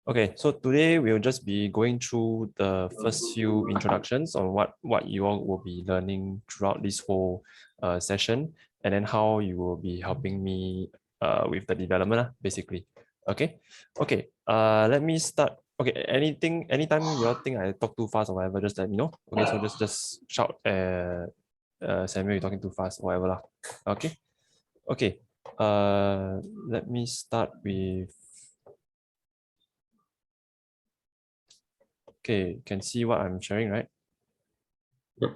Okay, so today we'll just be going through the first few introductions on what you all will be learning throughout this whole session, and then how you will be helping me with the development, basically. Okay, okay. Let me start. Okay, anytime you all think I talk too fast or whatever, just let me know. Okay, so just shout, Samuel, you're talking too fast or whatever lah. Okay, okay. Let me start with. Okay, can see what I'm sharing, right? Yep.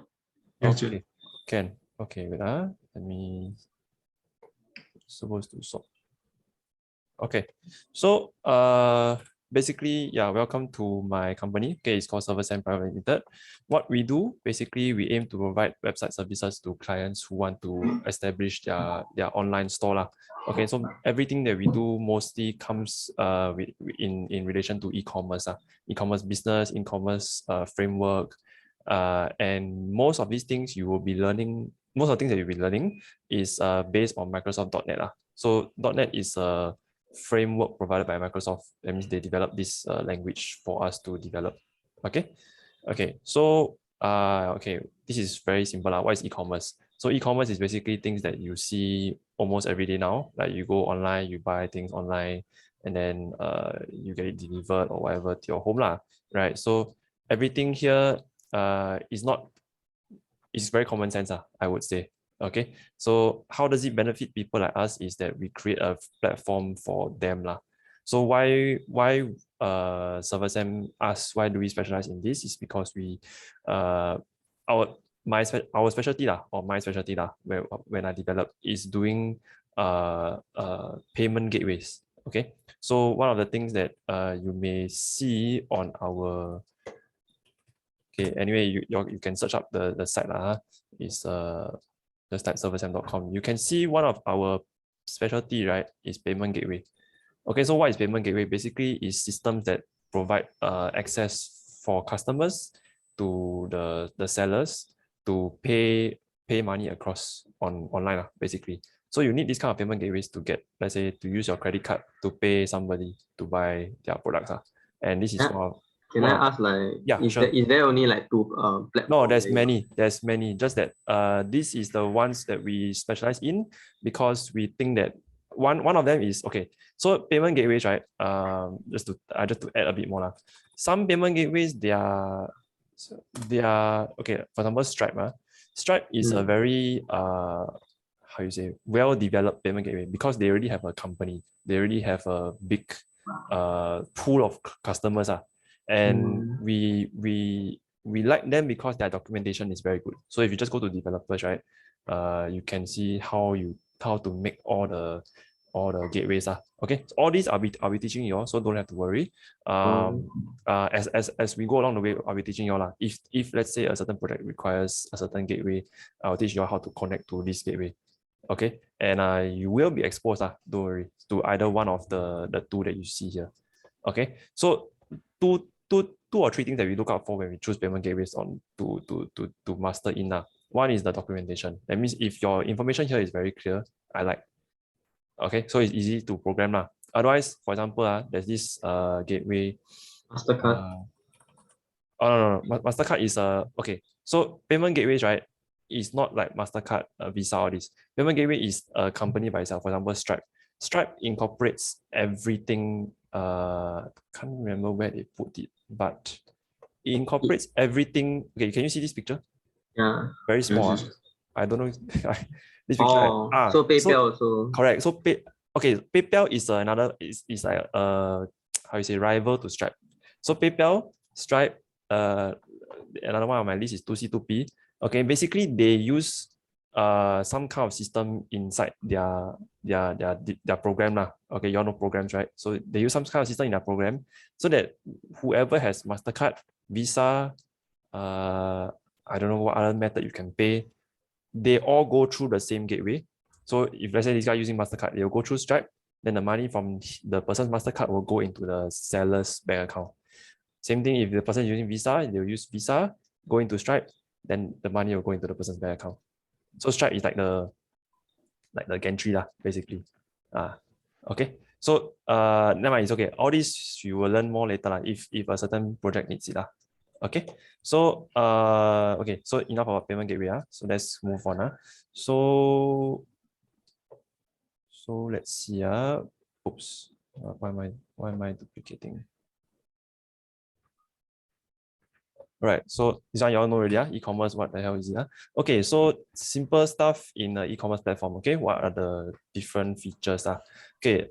Yes, okay, can. Okay, wait. Let me supposed to solve. Okay, so basically, yeah, welcome to my company. Okay, it's called CSS File Limited. What we do, basically, we aim to provide website services to clients who want to establish their online store lah. Okay, so everything that we do mostly comes in relation to e-commerce, e-commerce business, e-commerce framework, and most of these things you will be learning. Most of the things that you'll be learning is based on Microsoft.NET. So .NET is a framework provided by Microsoft. That means they develop this language for us to develop. Okay, okay. So okay, this is very simple. What is e-commerce? So e-commerce is basically things that you see almost every day now. Like you go online, you buy things online, and then you get it delivered or whatever to your home lah. Right. So everything here is very common sense, I would say. Okay, so how does it benefit people like us is that we create a platform for them lah. So why ServerSam asks why do we specialize in this is because we our specialty lah, or my specialty lah, when I develop is doing payment gateways. Okay, so one of the things that you may see on our okay, anyway, you can search up the site lah. Is just type serversam.com. You can see one of our specialty, right, is payment gateway. Okay, so what is payment gateway? Basically, is systems that provide access for customers to the sellers to pay money across online, basically. So you need this kind of payment gateways to get, let's say, to use your credit card to pay somebody to buy their products. And this is one of Can I ask, like, yeah, sure. Is there only like two platforms? No, there's many. Just that this is the ones that we specialize in because we think that one of them is okay. So payment gateways, right? Just to add a bit more lah. Some payment gateways they are okay. For example, Stripe. Stripe is a very how you say, well developed payment gateway because they already have a company. They already have a big pool of customers. And we like them because their documentation is very good. So if you just go to developers, right, you can see how to make all the gateways. Okay, so all these I'll be teaching you all, so don't have to worry. As we go along the way, I'll be teaching you all. If let's say a certain project requires a certain gateway, I'll teach you all how to connect to this gateway. Okay, and you will be exposed, don't worry, to either one of the two that you see here. Okay, so two or three things that we look out for when we choose payment gateways on to master in. One is the documentation. That means if your information here is very clear, I like. Okay, so it's easy to program. Otherwise, for example, there's this gateway. Mastercard. No. Mastercard is okay. So payment gateways, right, is not like Mastercard, Visa, all this. Payment gateway is a company by itself. For example, Stripe. Stripe incorporates everything. Can't remember where they put it, but it incorporates everything. Okay, can you see this picture? Yeah. Very small. Yes. I don't know. This picture. So PayPal also. Correct. So PayPal is another is like how you say, rival to Stripe. So PayPal, Stripe, another one on my list is 2C2P. Okay, basically they use some kind of system inside their program. Okay, you all know programs, right? So they use some kind of system in their program so that whoever has Mastercard, Visa, I don't know what other method you can pay, they all go through the same gateway. So if let's say this guy using Mastercard, they'll go through Stripe, then the money from the person's Mastercard will go into the seller's bank account. Same thing if the person is using Visa, they'll use Visa, go into Stripe, then the money will go into the person's bank account. So Stripe is like the gantry, basically. Okay. So never mind, it's okay. All this you will learn more later lah, if a certain project needs it lah. Okay. So okay, so enough about payment gateway. So let's move on. So let's see. Oops. Why am I duplicating? Right, so this one you all know already, e-commerce, what the hell is it? Okay, so simple stuff in the e-commerce platform. Okay, what are the different features? Okay,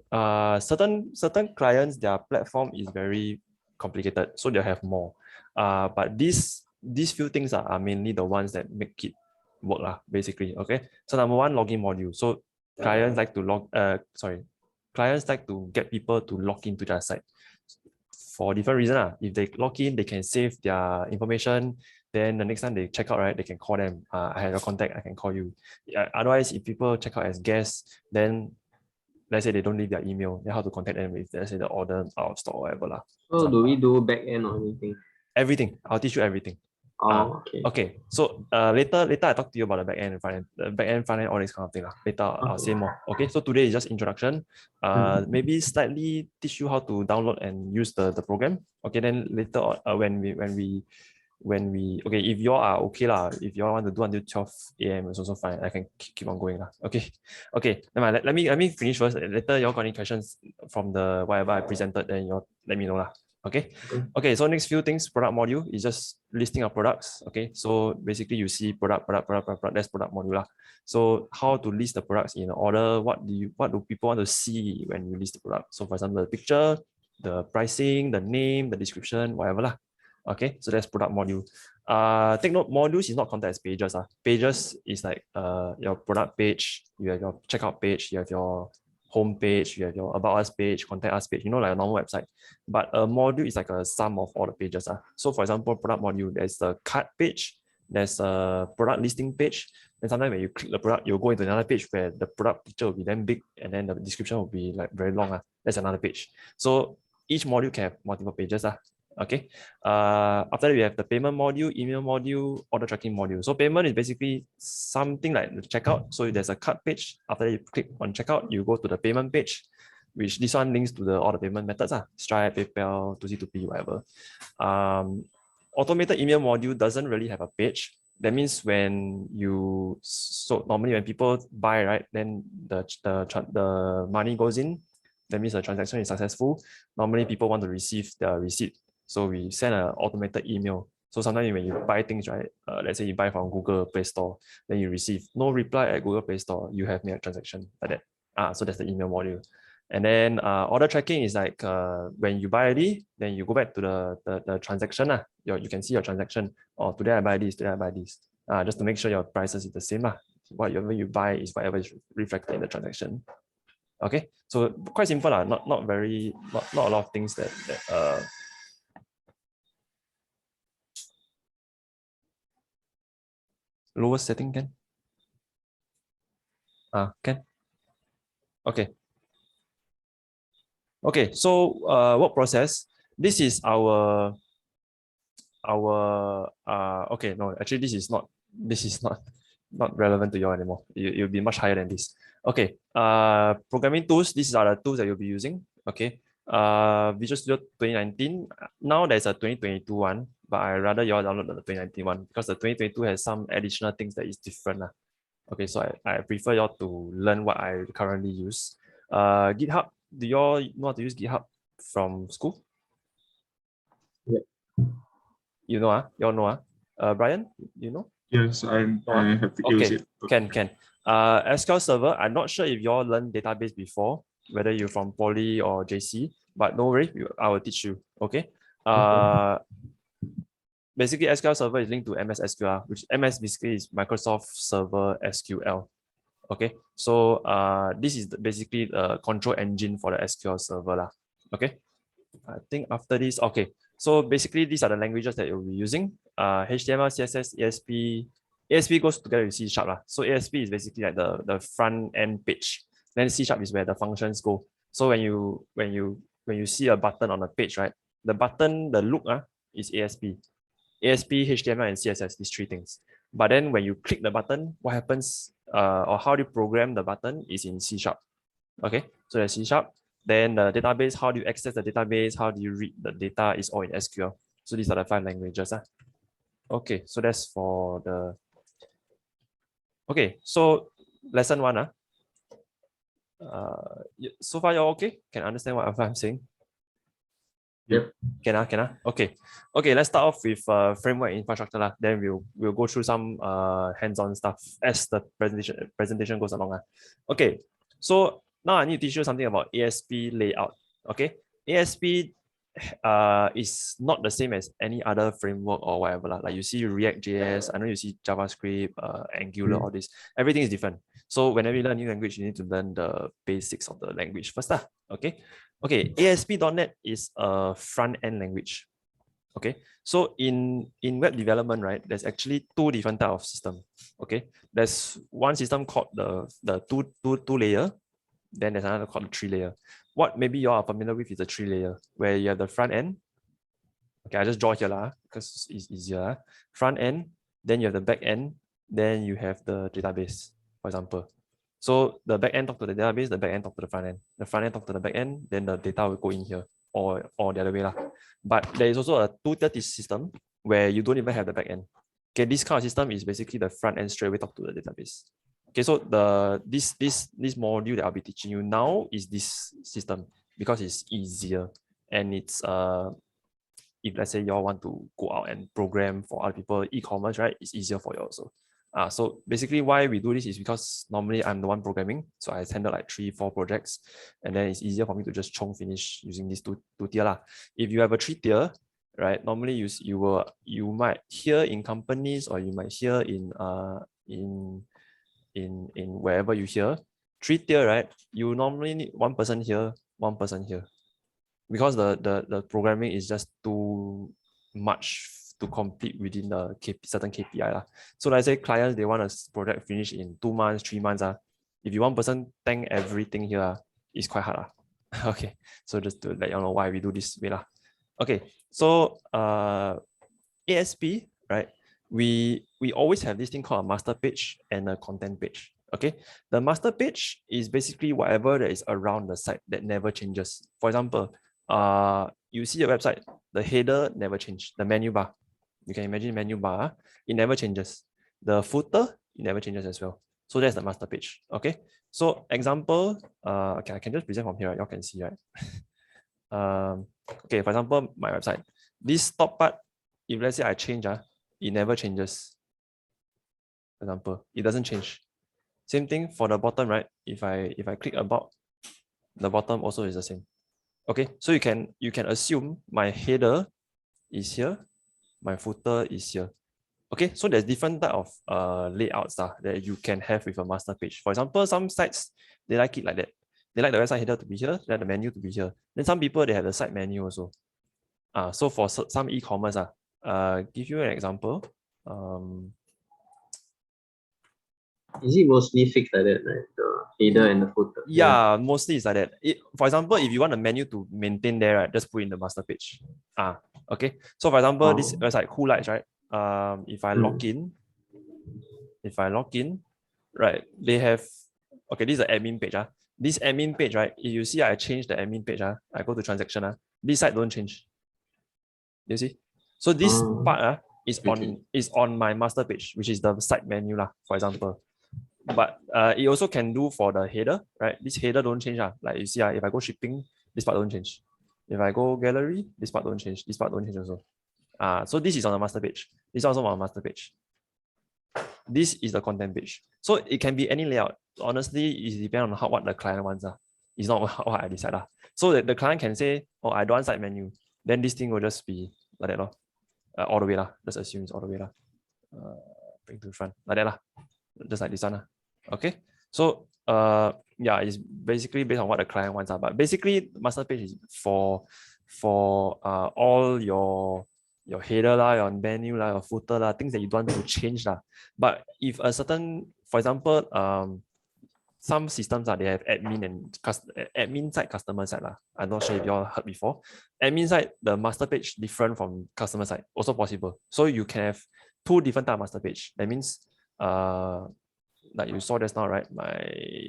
certain clients, their platform is very complicated, so they have more. But these few things are mainly the ones that make it work, basically. Okay, so number one, login module. So clients like to clients like to get people to log into their site for different reasons. If they log in, they can save their information. Then the next time they check out, right, they can call them. I have your contact, I can call you. Otherwise, if people check out as guests, then let's say they don't leave their email, then how to contact them if let's say the order out of stock or whatever. So do we do back end or anything? Everything. I'll teach you everything. Oh, okay. Okay. So later I talk to you about the back end and front end. The back end, front end, all this kind of thing. Later I'll say more. Okay. So today is just introduction. Maybe slightly teach you how to download and use the program. Okay. Then later on, when we okay, if you all are okay lah, if you all want to do until 12 a.m. it's also fine. I can keep on going lah. Okay. Okay. Let me finish first. Later you all got any questions from the whatever I presented, then you all let me know lah. Okay. Okay. So next few things, product module is just listing of products. Okay. So basically you see product, that's product module. So how to list the products in order, what do people want to see when you list the product? So for example, the picture, the pricing, the name, the description, whatever lah. Okay. So that's product module. Take note, modules is not counted as pages. Pages is like your product page, you have your checkout page, you have your home page, you have your about us page, contact us page, like a normal website. But a module is like a sum of all the pages. So for example, product module, there's the cart page, there's a product listing page. And sometimes when you click the product, you'll go into another page where the product picture will be then big and then the description will be like very long. That's another page. So each module can have multiple pages. Okay. After that, we have the payment module, email module, order tracking module. So payment is basically something like the checkout. So there's a cart page. After that, you click on checkout, you go to the payment page, which this one links to all the payment methods, Stripe, PayPal, 2C2P, whatever. Automated email module doesn't really have a page. That means normally when people buy, right, then the money goes in. That means the transaction is successful. Normally people want to receive the receipt. So we send an automated email. So sometimes when you buy things, right, let's say you buy from Google Play Store, then you receive no reply at Google Play Store, you have made a transaction like that. So that's the email module. And then order tracking is like when you buy already, then you go back to the transaction. You can see your transaction. Oh, today I buy this, today I buy this. Just to make sure your prices is the same. Whatever you buy is whatever is reflected in the transaction. Okay, so quite simple. Not a lot of things that lowest setting can? Can? Okay. Okay, so work process. This is our okay, no, actually this is not relevant to you anymore. You'll be much higher than this. Okay, programming tools, these are the tools that you'll be using. Okay, Visual Studio 2019. Now there's a 2022 one, but I rather you all download the 2019 one because the 2022 has some additional things that is different. Okay, so I prefer you all to learn what I currently use. GitHub, do you all know how to use GitHub from school? Yeah. You know, you all know, Brian, you know? Yes, I have to use it. Can. SQL Server, I'm not sure if you all learned database before, whether you're from Poly or JC, but no worry, I will teach you, okay? Basically, SQL Server is linked to MS SQL, which MS basically is Microsoft Server SQL. Okay, so this is basically the control engine for the SQL Server. Okay, I think after this, okay, so basically these are the languages that you'll be using. HTML, CSS, ASP. ASP goes together with C#. So ASP is basically like the front end page. Then C# is where the functions go. So when you see a button on a page, right, the button, the look is ASP. ASP, HTML, and CSS, these three things. But then when you click the button, what happens or how do you program the button is in C#. Okay, so there's C#. Then the database, how do you access the database? How do you read the data is all in SQL. So these are the 5 languages. Okay, so that's for the, okay, so lesson 1. So far you're okay? Can understand what I'm saying? Yep. Can. Okay, let's start off with framework infrastructure lah. Then we'll go through some hands-on stuff as the presentation goes along. Okay, so now I need to teach you something about ASP layout. Okay, ASP is not the same as any other framework or whatever lah. Like you see React.js, I know you see JavaScript, Angular, all this. Everything is different. So whenever you learn a new language, you need to learn the basics of the language first lah. Okay, ASP.NET is a front-end language. Okay, so in web development, right, there's actually 2 different types of system. Okay, there's one system called the two layer, then there's another called the 3 layer. What maybe you are familiar with is the 3 layer, where you have the front end. Okay, I just draw here lah, because it's easier. Front end, then you have the back end, then you have the database, for example. So the back end talk to the database, the back end talk to the front end. The front end talk to the back end, then the data will go in here, or the other way lah. But there is also a 230 system where you don't even have the back end. Okay, this kind of system is basically the front end straight away talk to the database. Okay, so this module that I'll be teaching you now is this system because it's easier, and it's if let's say you all want to go out and program for other people, e-commerce, right? It's easier for you also. So basically why we do this is because normally I'm the one programming, so I handle like 3-4 projects, and then it's easier for me to just finish using these two tier lah. If you have a 3 tier, right? Normally you might hear in companies, or you might hear in wherever you hear 3 tier, right? You normally need 1 person here, 1 person here, because the programming is just too much to complete within the certain KPI lah. So let's say clients, they want a project finished in 2 months, 3 months. If you 1 person tank everything here, it's quite hard. Okay, so just to let you know why we do this way lah. Okay, so ASP, right? We always have this thing called a master page and a content page. Okay, the master page is basically whatever that is around the site that never changes. For example, you see your website, the header never changed, the menu bar. You can imagine menu bar, it never changes. The footer, it never changes as well. So that's the master page. Okay. So example, okay, I can just present from here, right? You can see, right? Okay, for example, my website. This top part, if let's say I change, it never changes. For example, it doesn't change. Same thing for the bottom, right? If I click about, the bottom also is the same. Okay, so you can assume my header is here, my footer is here. Okay, so there's different type of layouts that you can have with a master page. For example, some sites, they like it like that. They like the website header to be here, they like the menu to be here. Then some people, they have the site menu also. So for some e-commerce, give you an example. Is it mostly fixed like that, right? The header and the footer? Yeah, mostly it's like that. For example, if you want a menu to maintain there, right, just put in the master page. Okay. So for example, this website Cool Lights, right? If I log in, right, they have, okay, this is the admin page. This admin page, right? If you see I change the admin page, I go to transaction, this side don't change. You see? So this part is on my master page, which is the site menu, for example. But it also can do for the header, right? This header don't change. Like you see, if I go shipping, this part don't change. If I go gallery, this part don't change. This part don't change also. So this is on the master page. This is also on the master page. This is the content page. So it can be any layout. Honestly, it depends on what the client wants. It's not what I decide. So that the client can say, oh, I don't want site menu. Then this thing will just be like that. All the way. Just assume it's all the way. Bring to the front. Like that. Just like this one. Okay. So yeah, it's basically based on what the client wants. But basically, master page is for all your header, your menu, your footer, things that you don't want to change. But if a certain, for example, some systems they have admin and admin side, customer side. I'm not sure if you all heard before. Admin side, the master page different from customer side, also possible. So you can have 2 different type of master page. That means like you saw just now, right?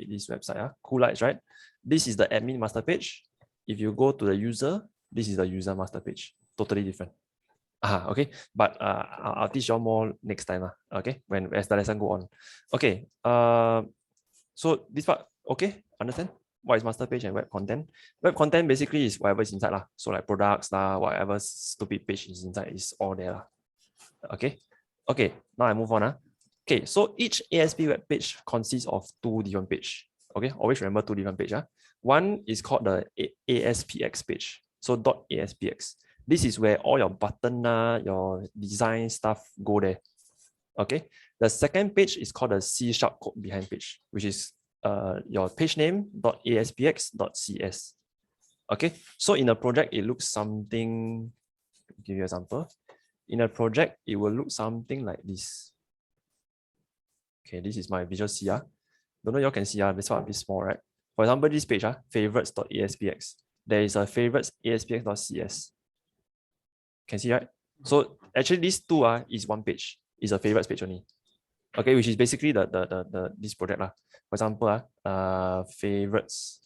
This website, Cool Lights, right? This is the admin master page. if you go to the user, this is the user master page, totally different. Okay, but I'll teach you all more next time. Okay, as the lesson go on. Okay, so this part, okay, understand? What is master page and web content? Web content basically is whatever is inside. So like products, whatever stupid page is inside is all there. Okay, okay, now I move on. Okay, so each ASP web page consists of 2 different pages. Okay, always remember 2 different pages. One is called the ASPX page. So .aspx. This is where all your button, your design stuff go there. Okay, the second page is called the C# code behind page, which is your page name .aspx.cs. Okay, so in a project, it looks something, give you an example. In a project, it will look something like this. Okay, this is my visual C. Don't know you all can see, this one a bit small, right? For example, this page, favorites.aspx. There is a favorites.aspx.cs. Can see, right? So actually, these two is one page. It's a favorites page only. Okay, which is basically this project. For example, favorites.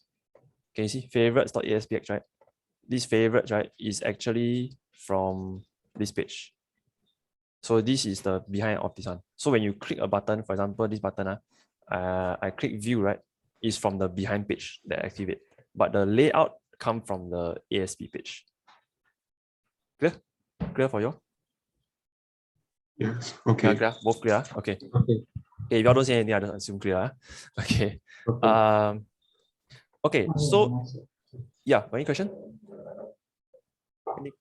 Can you see favorites.aspx, right? This favorites, right, is actually from this page. So this is the behind of this one. So when you click a button, for example, this button, I click view, right, is from the behind page that I activate. But the layout come from the ASP page. Clear? Clear for you? Yes. Okay. Clear? Both clear? Okay. Okay. Okay, if you all don't say anything, I just assume clear. Okay. Okay. Okay, so yeah, any question?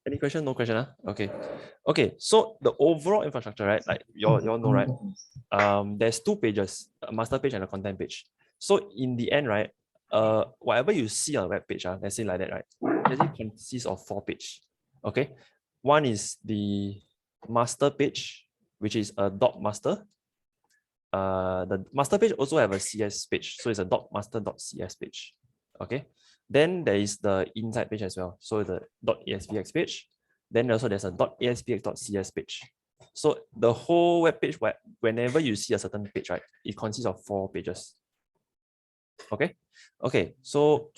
Any question? No question. Okay. Okay, so the overall infrastructure, right? Like you all know, right? There's 2 pages, a master page and a content page. So in the end, right, whatever you see on a web page, let's say like that, right? It consists of 4 pages. Okay. One is the master page, which is a .master. The master page also have a CS page, so it's a .master.cs page. Okay. Then there is the inside page as well, so the .aspx page. Then also there's a .aspx.cs page. So the whole web page, whenever you see a certain page, right, it consists of 4 pages. Okay. Okay. So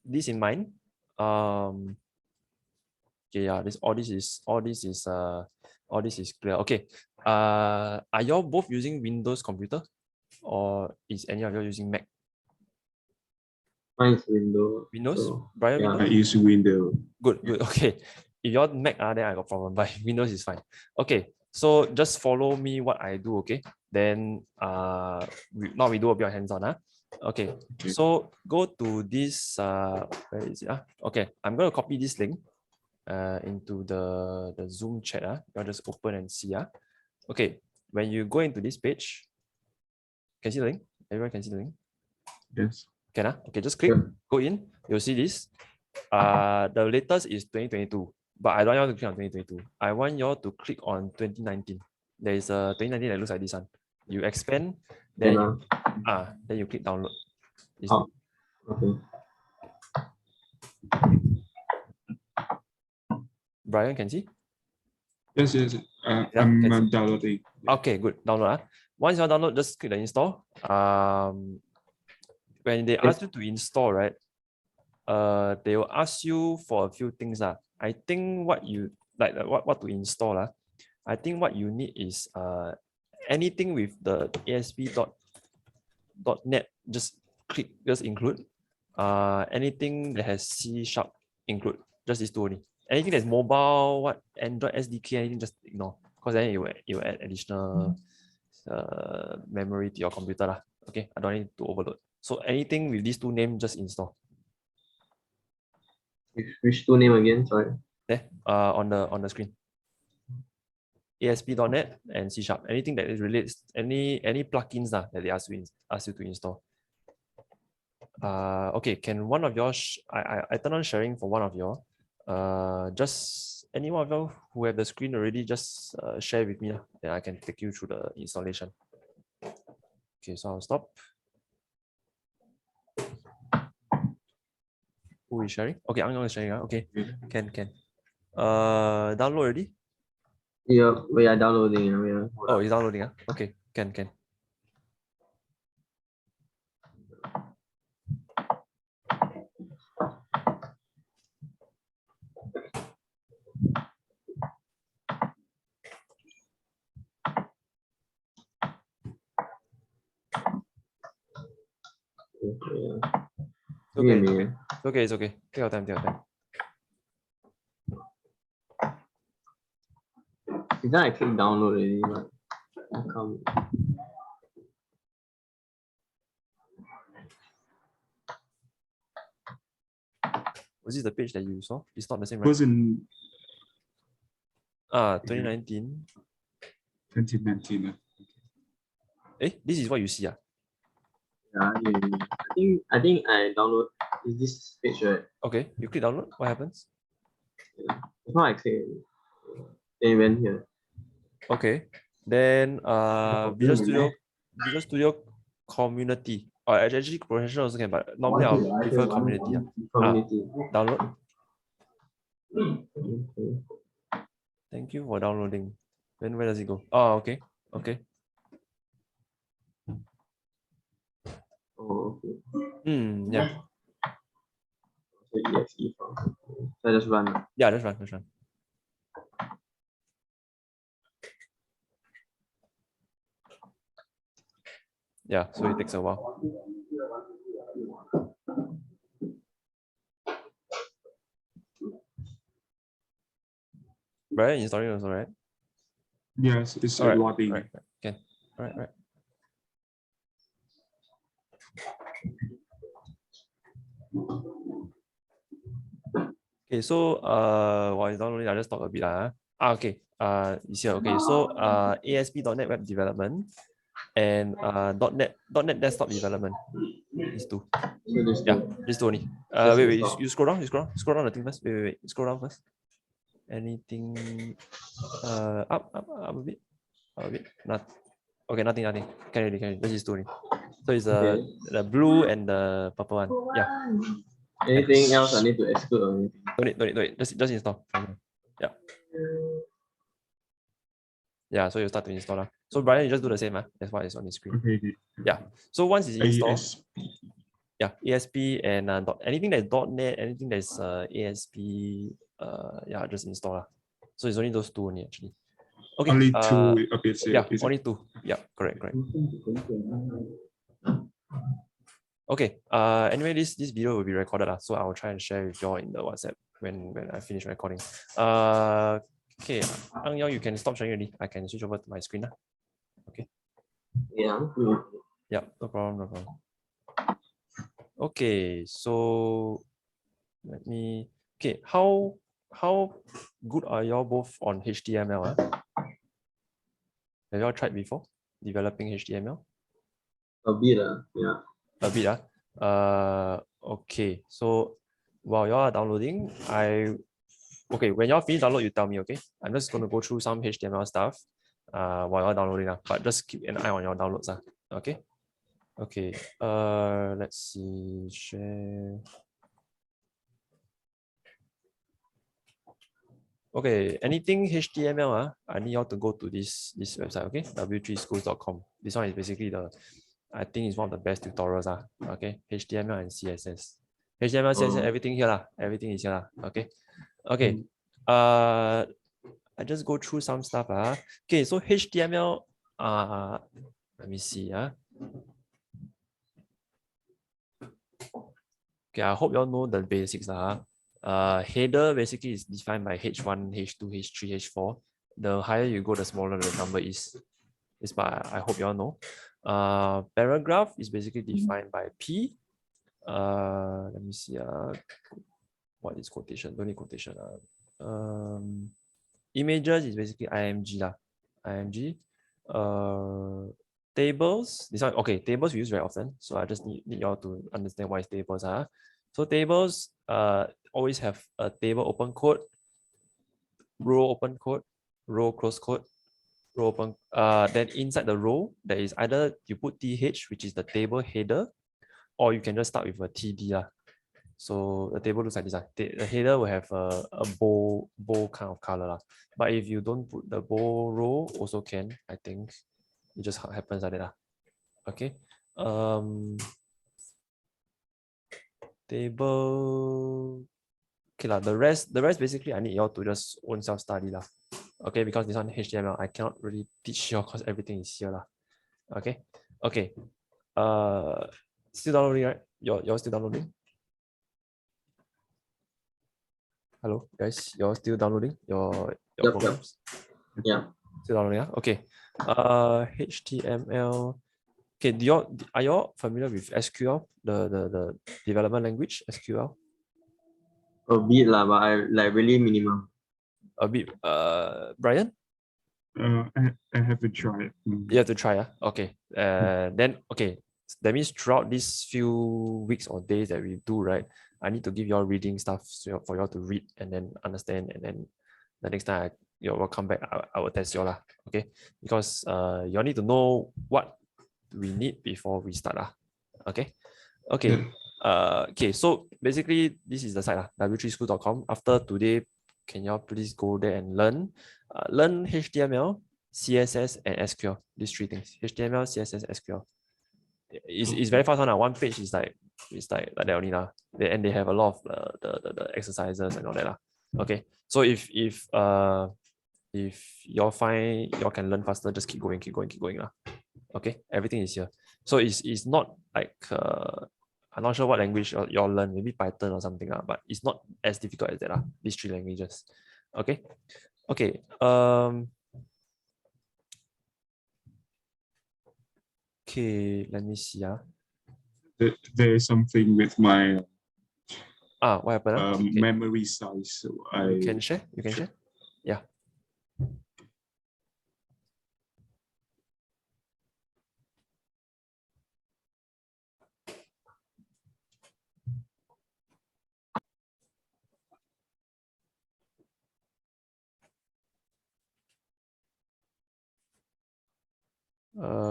this in mind. Okay. Yeah. All this is clear. Okay. Are y'all both using Windows computer, or is any of you using Mac? Mine's Windows. Windows? So, Brian, yeah. I Windows? use Windows. Good, good. Okay. If you're Mac, then I got problem, but Windows is fine. Okay. So just follow me what I do, okay? Then now we do a bit of hands-on. Okay. So go to this, where is it? Okay. I'm going to copy this link into the Zoom chat. I'll just open and see. Okay. When you go into this page, can you see the link? Everyone can see the link? Yes. Can okay, just click, go in, you'll see this. The latest is 2022, but I don't want you to click on 2022. I want you all to click on 2019. There is a 2019 that looks like this one. You expand, then then you click download. Okay. Brian, can see? Yes, yes. I'm downloading. Okay, good. Download. Once you download, just click the install. When they ask you to install, right? They will ask you for a few things. I think what you like what to install. I think what you need is anything with the ASP.NET, just include. Anything that has C# include. Just these 2 only. Anything that's mobile, Android SDK, anything, just ignore. Because then it will add additional memory to your computer. Okay, I don't need to overload. So anything with these 2 names, just install. Which 2 name again? Sorry. There, on the screen. ASP.NET and C#. Anything that is relates, any plugins that they ask you to install. Okay, can one of y'all, I turn on sharing for one of y'all. Just any one of y'all who have the screen already, just share with me, then I can take you through the installation. Okay, so I'll stop. Who is sharing? Okay, I'm not sharing. Okay, can. Download already? Yeah, we are downloading. Oh, it's downloading. Okay, can. Yeah. It's okay. Give me a minute. It's okay. It's okay. Take your time. Take your time. Then I click download already, but I can't. Was this the page that you saw? It's not the same, right? Was in 2019. 2019. This is what you see. Yeah, I think I download is this page, right? Okay, you click download. What happens? It's not I click. Then it went here. Okay. Then Visual Studio Community. Actually professional also can, but normally I'll prefer community. Community. Download. Okay. Thank you for downloading. Then where does it go? Oh, okay. Okay. Oh, okay. Yeah. So exe file. So I just run. Yeah, that's right. That's right. Yeah, so it takes a while. Brian installing also, right? Yes, it's All right. loading. Right. Okay. All right. Okay, so while it's downloading, I'll just talk a bit. Okay. It's here. Okay, so ASP.NET Web Development and .NET Desktop Development. These two. So this Yeah, two. these two only. Just Wait, install. you scroll down. Scroll down the thing first. Wait. Scroll down first. Anything? Up a bit. Not. Okay, nothing. Can already. This is two only. So it's the blue and the purple one. Yeah. Anything else I need to exclude or anything? Don't need. Just install. Yeah. Yeah, so you start to install. So Brian, you just do the same. That's why it's on the screen. Okay. Yeah. So once it's installed, ASP. yeah, ASP and anything that's .NET, anything that's ASP, yeah, just install. So it's only those two only actually. Okay. Only two updates. Yeah, only two. Yeah, correct. Okay. Anyway, this video will be recorded. So I will try and share with you all in the WhatsApp when I finish recording. Okay, Ang Yao, you can stop sharing already. I can switch over to my screen. Okay. Yeah. Yeah, no problem. Okay, so let me. Okay, how good are y'all both on HTML? Have y'all tried before developing HTML? A bit, yeah. A bit, okay. So while y'all are downloading, when y'all finish download, you tell me, okay? I'm just going to go through some HTML stuff while you're downloading, but just keep an eye on your downloads, okay? Okay, let's see, share. Okay, anything HTML, I need y'all to go to this website, okay? w3schools.com. This one is basically I think it's one of the best tutorials, okay? HTML and CSS. HTML, CSS, everything here, everything is here, okay? Okay, I just go through some stuff. Okay, so HTML, let me see. Okay, I hope you all know the basics. Header basically is defined by H1, H2, H3, H4. The higher you go, the smaller the number is. I hope you all know. Paragraph is basically defined by P. Let me see. What is quotation? Don't need quotation. Images is basically IMG. IMG. Tables. This one, okay, tables we use very often. So I just need you all to understand what is tables. So tables always have a table open quote, row open quote, row close quote, row open. Then inside the row, there is either you put TH, which is the table header, or you can just start with a TD. So the table looks like this. The header will have a bow kind of color. But if you don't put the bow row, also can, I think. It just happens like that. Okay. Table. Okay, the rest basically I need y'all to just own self study. Okay, because this one HTML, I cannot really teach you because everything is here. Okay. Okay. Still downloading, right? You're still downloading? Hello, guys. You're still downloading your Yep. programs? Yeah. Still downloading, yeah? Okay. HTML. Okay, are you familiar with SQL, the development language, SQL? A bit lah, but I like really minimum. A bit, Brian? I haven't tried. You have to try, yeah? Okay. Then, okay. That means throughout these few weeks or days that we do, right, I need to give you all reading stuff for you all to read and then understand. And then the next time you will come back, I will test you all, okay? Because you all need to know what we need before we start, okay? Okay. Okay, so basically this is the site, w3school.com. After today, can you all please go there and learn HTML, CSS, and SQL. These three things: HTML, CSS, SQL. It's very fast one. One page is like that only lah. And they have a lot of the exercises and all that lah. Okay, so if y'all find y'all can learn faster, just keep going lah. Okay, everything is here. So it's not like I'm not sure what language y'all learn, maybe Python or something lah, but it's not as difficult as that lah. These three languages. Okay. Okay. Okay, let me see. There is something with my What happened? Okay. memory size. So You can share. Yeah.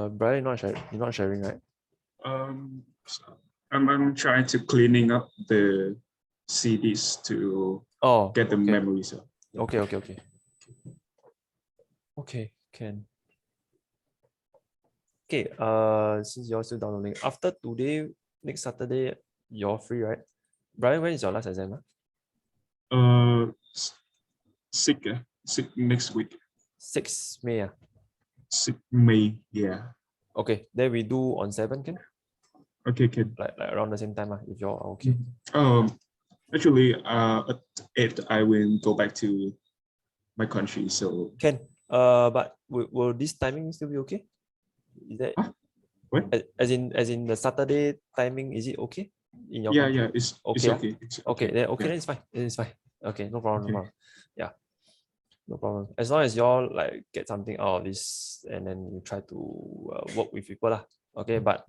Brian, you're not sharing, right? So I'm trying to cleaning up the CDs to get the memories up. Okay. Okay, can. Okay, since you're still downloading, after today, next Saturday, you're free, right? Brian, when is your last exam? 6 next week. 6 May. 6 May, yeah. Okay, then we do on 7, can? Okay, can. Like around the same time, if you're okay. Actually, at 8 I will go back to my country, so can. But will this timing still be okay? Is that what? As in the Saturday timing, is it okay in your country? Yeah, it's okay. It's okay. Then it's fine. It's fine. Okay, no problem. Yeah, no problem. As long as y'all like get something out of this and then you try to work with people lah. Okay, but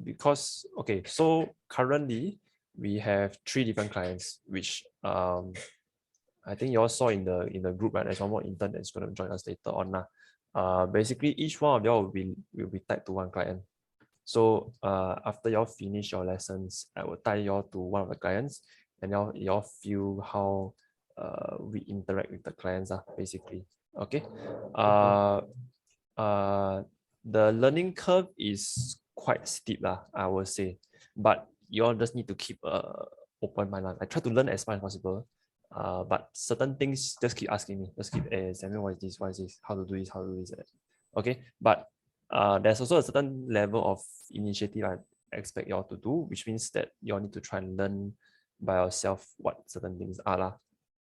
because so currently we have 3 different clients, which I think you all saw in the group, right? There's one more intern that's going to join us later on lah. Basically each one of y'all will be tied to one client. So after y'all finish your lessons, I will tie y'all to one of the clients, and y'all feel how we interact with the clients, basically. Okay. The learning curve is quite steep, I would say, but y'all just need to keep open mind. I try to learn as much as possible. But certain things just keep asking me. Just keep, Samuel, what is this? What is this? How to do this? How to do this? Okay. But there's also a certain level of initiative I expect y'all to do, which means that y'all need to try and learn by yourself what certain things are.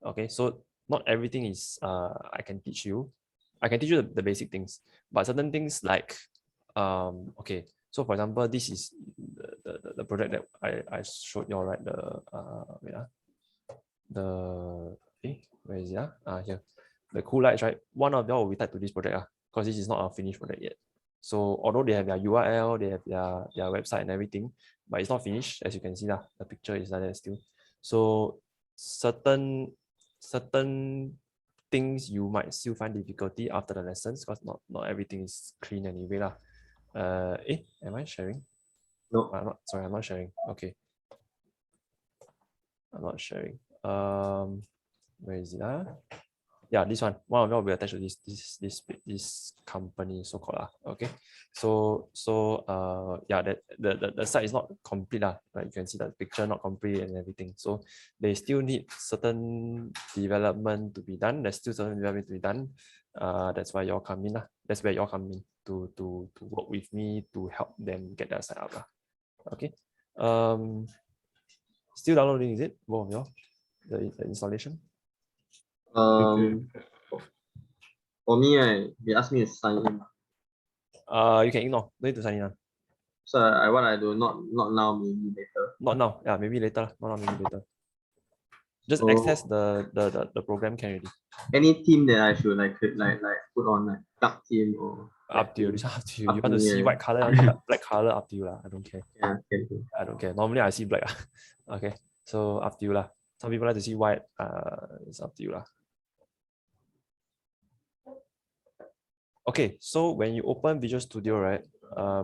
Okay. So not everything is I can teach you. I can teach you the basic things, but certain things like okay. So for example, this is the project that I showed y'all, right? Where is it? Here. The cool lights, right? One of y'all will be tied to this project, because this is not a finished project yet. So although they have their URL, they have their website and everything, but it's not finished, as you can see. The picture is like that still. So certain things you might still find difficulty after the lessons, because not everything is clean anyway. Am I sharing? No. I'm not sharing. Okay. I'm not sharing. Where is it? Yeah, this one of them will be attached to this company, so called. Okay, so yeah, that the site is not complete, right? You can see that picture not complete and everything, so they still need certain development to be done. There's still certain development to be done. That's why y'all come in. That's where y'all come in to work with me to help them get that site up. Okay. Still downloading, is it? Both of y'all? The installation? For me, right, they asked me to sign in. You can ignore. Don't need to sign in. So what I do, not now, maybe later. Not now. Yeah, maybe later. Not now, maybe later. Just So, access the program can already. Any team that I should like put on, like dark team or Up to you. team. This one up to you. Up You to want to me, see yeah. white color, you want black color, up to you lah. I don't care. Yeah, can do. I don't care. Normally I see black. Okay. So up to you lah. Some people like to see white. It's up to you lah. Okay, so when you open Visual Studio, right?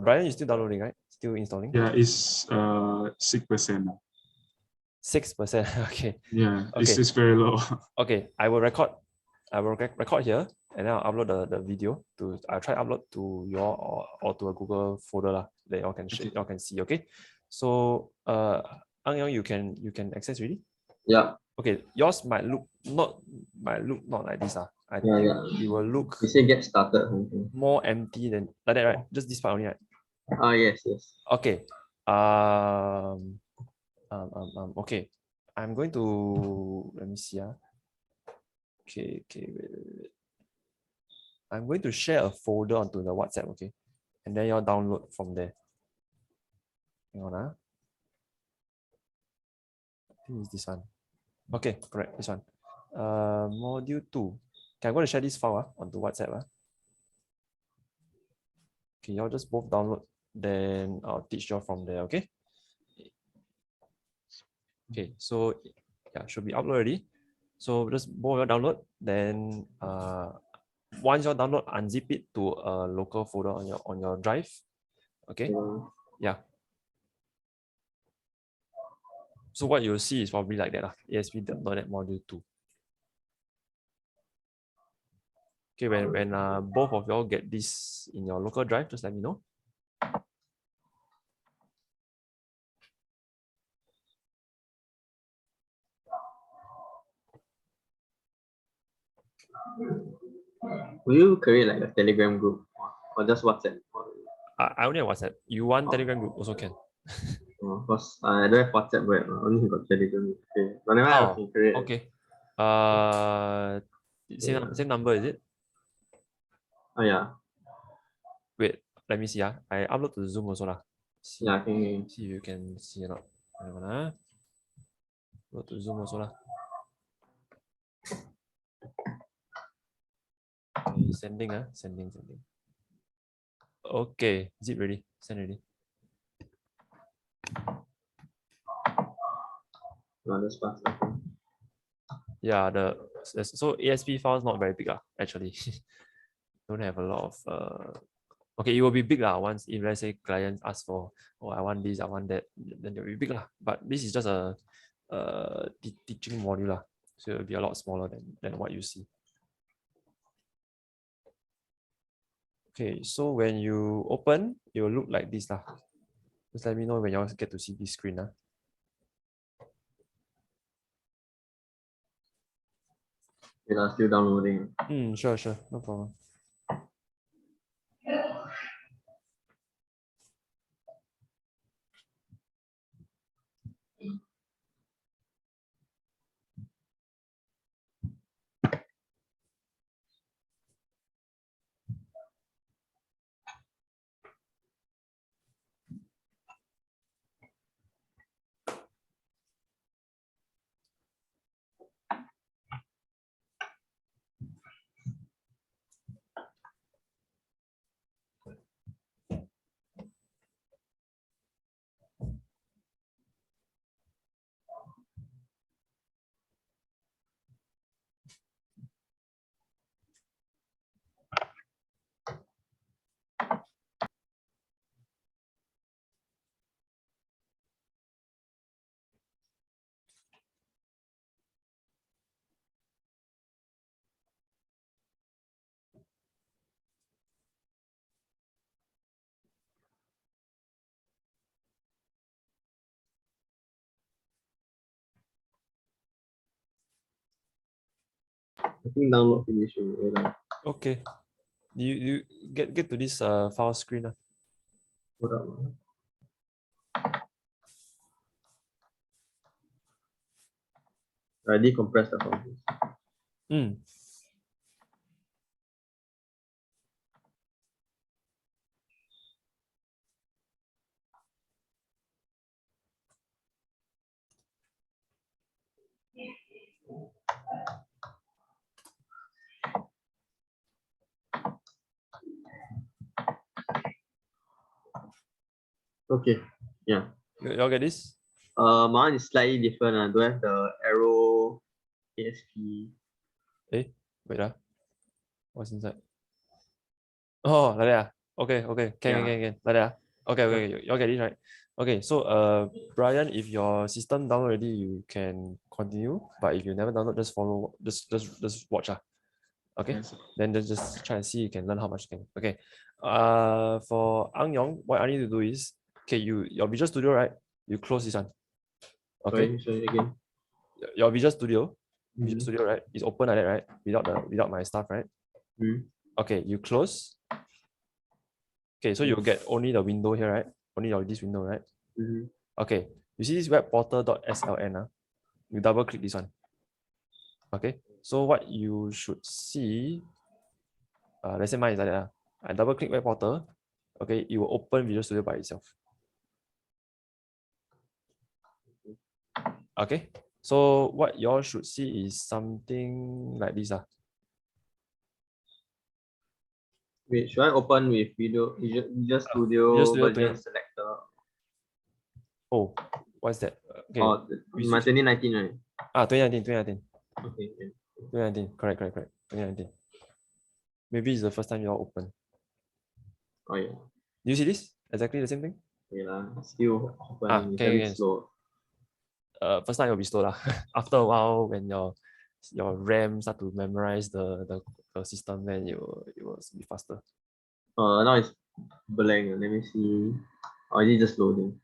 Brian, you're still downloading, right? Still installing? Yeah, it's 6%. 6%. Okay. Yeah, Okay. it's very low. Okay, I will record here, and then I'll upload the video to. I'll try upload to your or to a Google folder lah, that y'all can y'all can see. Okay. So Ang Yang, you can access already? Yeah. Okay, yours might look not like this. I think it will look You say get started. more empty than like that, right? Just this part only, right? Yes. Okay. Okay. I'm going to let me see. Okay, wait. I'm going to share a folder onto the WhatsApp, okay? And then you'll download from there. Hang on. I think it's this one. Okay, correct, this one. Module 2. Okay, I'm going to share this file onto WhatsApp. Okay, y'all just both download, then I'll teach y'all from there, okay? Okay, so yeah, should be uploaded already. So just both y'all download, then once you download, unzip it to a local folder on your drive. Okay. Yeah. So what you'll see is probably like that, ASP.NET Module 2. Okay, when both of y'all get this in your local drive, just let me know. Will you create like a Telegram group or just WhatsApp? I only have WhatsApp. You want Telegram group also can. Because I don't have WhatsApp web. I only got Telegram. Okay. Whenever I can create. Okay. Same number, is it? Oh yeah. Wait, let me see. I upload to Zoom also lah. See, yeah, can. See if you can see or not. Upload to Zoom also lah. Okay, sending. Okay, is it ready? Send ready. That's fast. Yeah, so ASP file is not very big actually. Don't have a lot of okay, it will be big once if let's say clients ask for, oh, I want this, I want that, then it will be big but this is just a teaching module so it will be a lot smaller than what you see. Okay, so when you open, it will look like this Just let me know when you get to see this screen Still downloading. Sure, no problem. I think download finish. Okay. You get to this file screen. Hold up. I decompress the form. Okay, yeah. You all get this? Mine is slightly different. I don't have the arrow ASP. Wait. What's inside? Oh, like that. Okay. Can. Like that. Okay. You all get this, right? Okay, so Brian, if your system download already, you can continue. But if you never download, just follow, just watch. Okay. Yes. Then just try and see you can learn how much you can. Okay. For Ang Yong, what I need to do is, okay, your Visual Studio, right? You close this one. Okay. Sorry again. Your Visual Studio, right? Is open like that, right? Without my stuff, right? Okay, you close. Okay, so you'll get only the window here, right? Only this window, right? Okay, you see this web portal.sln. You double click this one. Okay, so what you should see, let's say mine is like that. I double click web portal. Okay, it will open Visual Studio by itself. Okay, so what you all should see is something like this. Wait, should I open with Visual Studio version selector? Oh, what's that? Okay. Oh, my 2019, right? 2019. Okay. 2019, correct. 2019. Maybe it's the first time you all open. Oh yeah. Do you see this? Exactly the same thing? Yeah, still open. It's slow. First time it will be slow. After a while, when your RAM start to memorize the system, then it will be faster. Now it's blank. Let me see. Oh, it is just loading.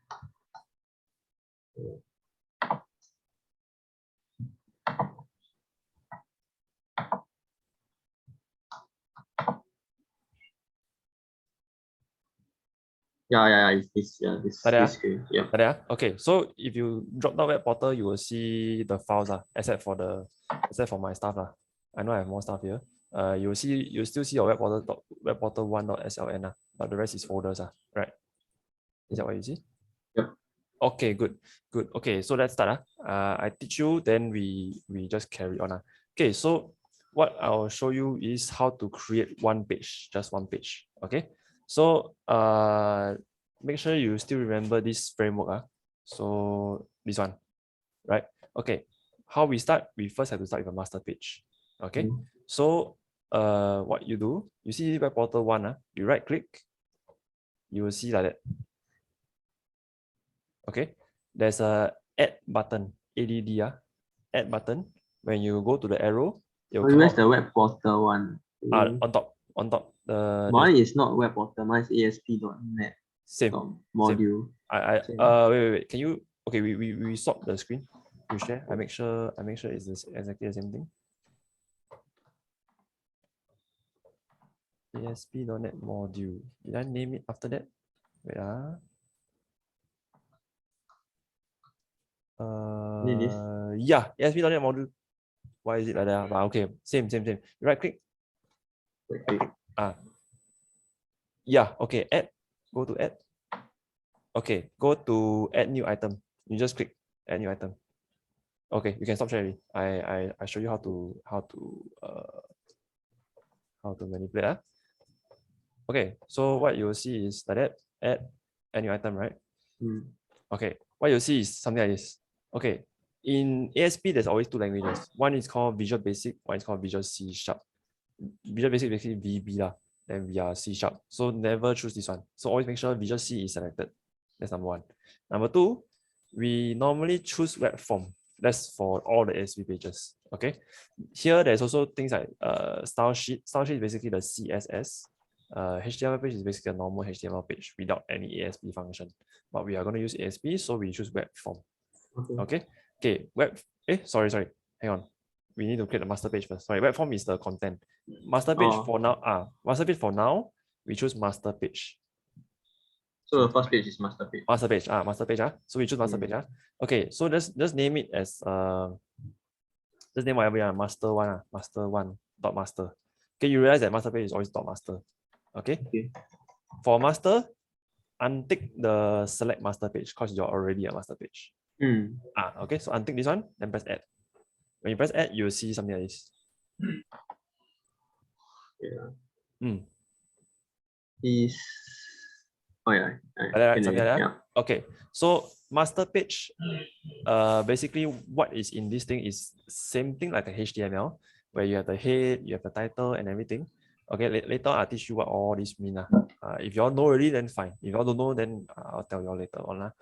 Yeah, this screen. Yeah. Okay, so if you drop down web portal, you will see the files, except for my stuff. I know I have more stuff here. You still see your web portal 1.sln, but the rest is folders, right? Is that what you see? Yep. Okay, good. Okay, so let's start. I teach you, then we just carry on. Okay, so what I'll show you is how to create one page, just one page. Okay, so make sure you still remember this framework. So this one, right? Okay, how we start? We first have to start with a master page. Okay, so what you do, you see web portal 1, you right click, you will see like that. Okay, there's a add button, ADD, add button. When you go to the arrow, it will come where's out. the web portal one? On top. Mine is not web portal. Mine is ASP.NET. Same module. Wait. Can you? Okay, we swap the screen. You share. I make sure it's exactly the same thing. ASP.NET module. Did I name it after that? Wait. Yeah, ASP.NET module. Why is it like that? But okay, same. You right click. Yeah, okay, add. Go to add. Okay, go to add new item. You just click add new item. Okay, you can stop sharing. I show you how to manipulate. Okay, so what you will see is like that. Add new item, right? Okay, what you'll see is something like this. Okay, in ASP, there's always two languages. One is called Visual Basic, one is called Visual C#. Visual Basic basically VB, then we are C#. So never choose this one. So always make sure Visual C is selected. That's number one. Number two, we normally choose web form. That's for all the ASP pages. Okay. Here there's also things like style sheet. Style sheet is basically the CSS. HTML page is basically a normal HTML page without any ASP function. But we are going to use ASP, so we choose web form. Okay. Sorry. Hang on. We need to create the master page first. Sorry, web form is the content. Master page for now. Master page for now, we choose master page. So the first page is master page. Master page. So we choose master page. Okay, so just name it as Just name whatever you want, master one, master one dot master. Okay, you realize that master page is always dot master. Okay. For master, untick the select master page because you're already a master page. Okay, so untick this one, then press add. When you press add, you'll see something like this. Something like that. Okay, so master page, basically what is in this thing is same thing like a HTML, where you have the head, you have the title and everything. Okay, later I'll teach you what all this mean. If you all know already, then fine. If you all don't know, then I'll tell you all later on.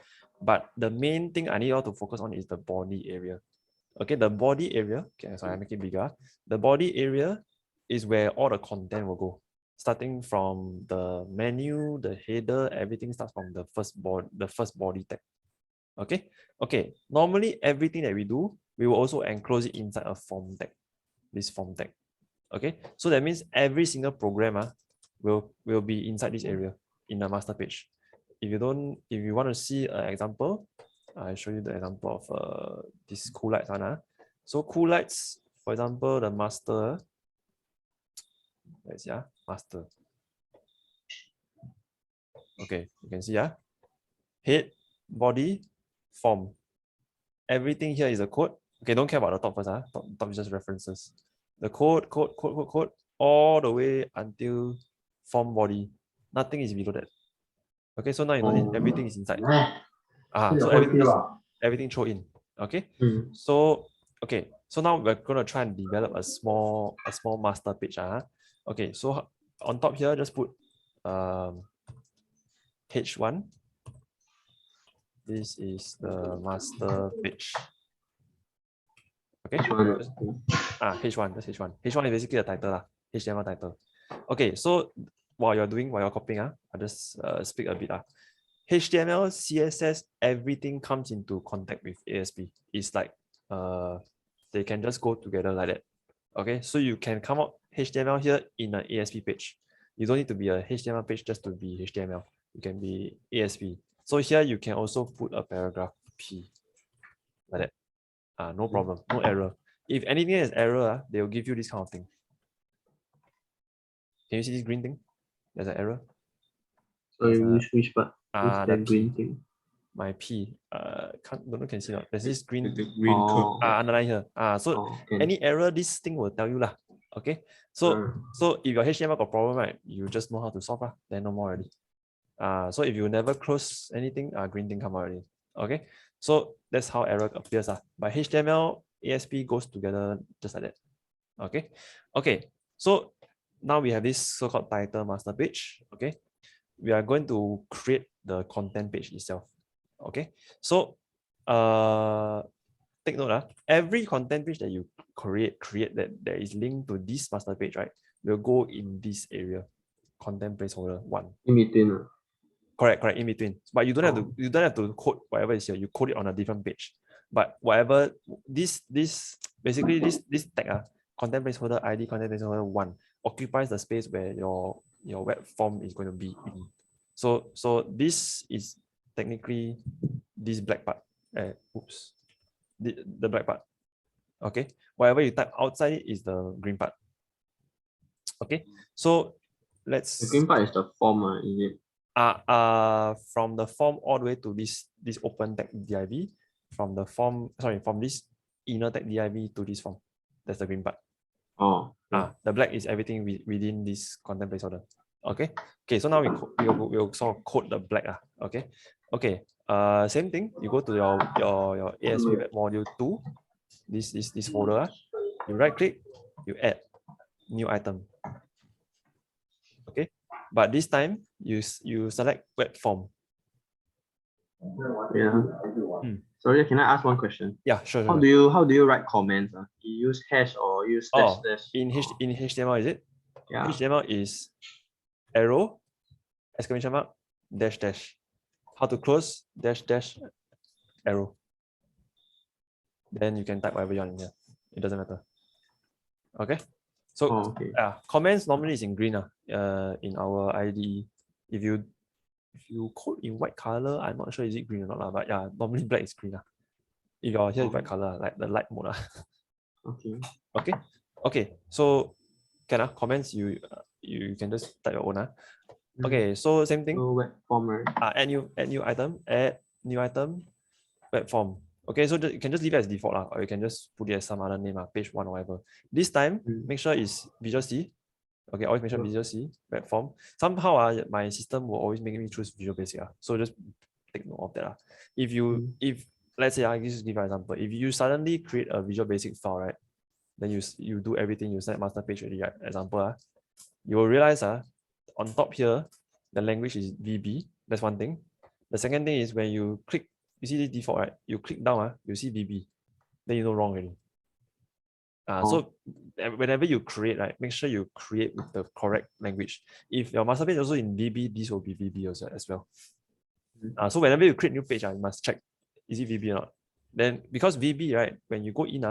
But the main thing I need you all to focus on is the body area. Okay, the body area, okay, sorry, I make it bigger. The body area is where all the content will go. Starting from the menu, the header, everything starts from the first body tag. Okay. Okay. Normally, everything that we do, we will also enclose it inside a form tag. This form tag. Okay. So that means every single program will be inside this area in the master page. If you want to see an example, I'll show you the example of this cool lights one. So cool lights, for example, the master. Let's see, master. Okay, you can see head, body, form. Everything here is a code. Okay, don't care about the top first. Top is just references. The code, all the way until form body. Nothing is below that. Okay, so now you know everything is inside. So everything throw in. Okay. So okay, so now we're gonna try and develop a small master page. Okay, so on top here, just put H1. This is the master page. Okay. H1, that's H1. H1 is basically the title, HTML title. Okay, so while you're copying, I'll just speak a bit. HTML, CSS, everything comes into contact with ASP. It's like they can just go together like that. Okay, so you can come out HTML here in an ASP page. You don't need to be a HTML page just to be HTML. You can be ASP. So here you can also put a paragraph P like that. No problem, no error. If anything is error, they will give you this kind of thing. Can you see this green thing? There's an error. Sorry, which part? The green thing. My P. Don't know, can see not. There's this green. The green code. Underline here. Any error, this thing will tell you lah. Okay. So if your HTML got problem, right, you just know how to solve then no more already. So if you never close anything, green thing come out already. Okay. So that's how error appears. But HTML, ASP goes together just like that. Okay. Okay. So now we have this so-called title master page. Okay. We are going to create the content page itself. Okay. So take note, every content page that you create that is linked to this master page, right, will go in this area, content placeholder 1. In between. Correct, in between. But you don't have to code whatever is here. You code it on a different page. But whatever this basically this tag, content placeholder ID, content placeholder 1 occupies the space where your web form is going to be in. So this is technically this black part. The black part. Okay. Whatever you type outside it is the green part. Okay. So let's. The green part is the form, is it? From the form all the way to this open tag div, from this inner tag div to this form. That's the green part. The black is everything within this content placeholder. Okay. So now we'll sort of code the black. Okay. Same thing. You go to your ASP Web Module 2. This folder. You right click. You add new item. Okay. But this time you select web form. Yeah. Sorry, can I ask one question? Yeah, sure. How do you write comments? You use hash or use dash dash? In HTML, is it? Yeah. HTML is arrow, exclamation mark, dash dash. How to close, dash dash, arrow. Then you can type whatever you want in here. It doesn't matter. Okay. So comments normally is in green in our IDE. If you code in white color, I'm not sure is it green or not, but yeah, normally black is green. If you're here is white color, like the light mode. Okay. Okay. So comments you can just type your own. Okay, so same thing. So web form, right? Add new item, web form. Okay, so you can just leave it as default or you can just put it as some other name, page 1 or whatever. This time, make sure it's Visual C. Okay, always make sure Visual C, web form. Somehow my system will always make me choose Visual Basic. So just take note of that. If let's say I just give you an example, if you suddenly create a Visual Basic file, right? Then you do everything, you set master page already, right? Example, you will realize on top here, the language is VB. That's one thing. The second thing is when you click, you see this default, right? You click down, you see VB. Then you know wrong already. So whenever you create, right, make sure you create with the correct language. If your master page also in VB, this will be VB also as well. So whenever you create new page, you must check, is it VB or not? Then because VB, right, when you go in,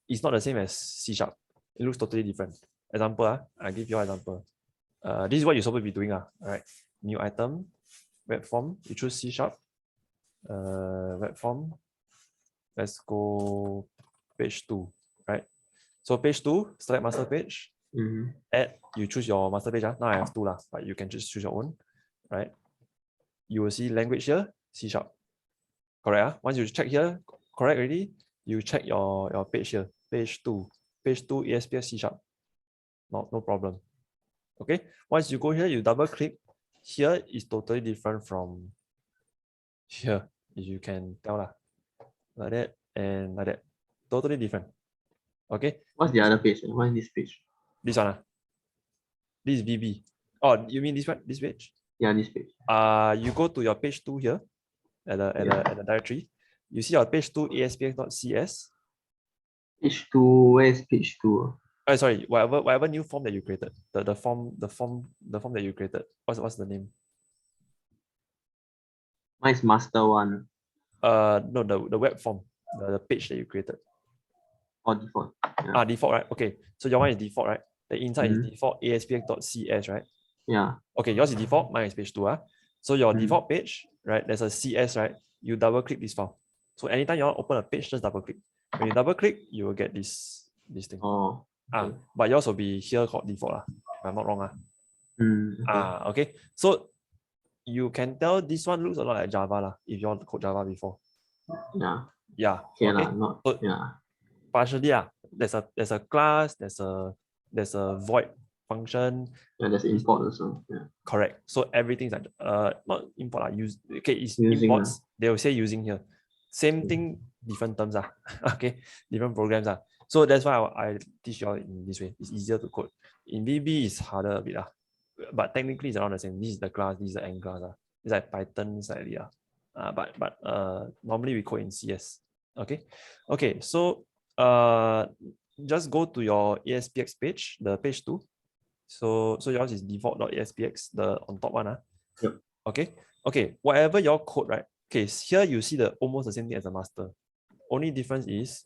it's not the same as C#. It looks totally different. Example, I give you an example. This is what you're supposed to be doing. All right. New item, web form, you choose C#. Web form. Let's go page 2, right? So page 2, select master page. Add, you choose your master page. Now I have 2, but you can just choose your own, right? You will see language here, C#. Correct. Once you check here, correct already, you check your page here, page 2, ASP C#. No problem. Okay. Once you go here, you double click. Here is totally different from here, if you can tell like that and like that, totally different. Okay. What's the other page? What is this page? This one. This is VB. Oh, you mean this one? This page? Yeah, this page. You go to your page 2 here at the directory. You see your page 2 ASP.cs. Page 2. Where is page 2? Oh, sorry, whatever new form that you created. The form that you created. What's the name? Mine is master 1. No, the web form, the page that you created. Or default. Yeah. Default, right? Okay. So your one is default, right? The inside is default ASP.cs, right? Yeah. Okay, yours is default, mine is page 2. So your default page, right? There's a CS, right? You double click this file. So anytime you want to open a page, just double click. When you double click, you will get this thing. Oh. Okay. But yours will be here called default, if I'm not wrong. Okay. So you can tell this one looks a lot like Java if you want to code Java before. Yeah. Okay. Not, so, partially, there's a class, there's a void function. And there's import also. Yeah. Correct. So everything's like not import it's imports. They will say using here. Same thing, different terms okay, different programs So that's why I teach you all in this way. It's easier to code. In VB it's harder a bit but technically it's around the same. This is the class, this is the end class It's like Python slightly but normally we code in CS. Okay. So just go to your ASPX page, the page 2. So yours is default.aspx, the on top one. Yep. Okay. Whatever your code, right? Okay, here you see almost the same thing as the master. Only difference is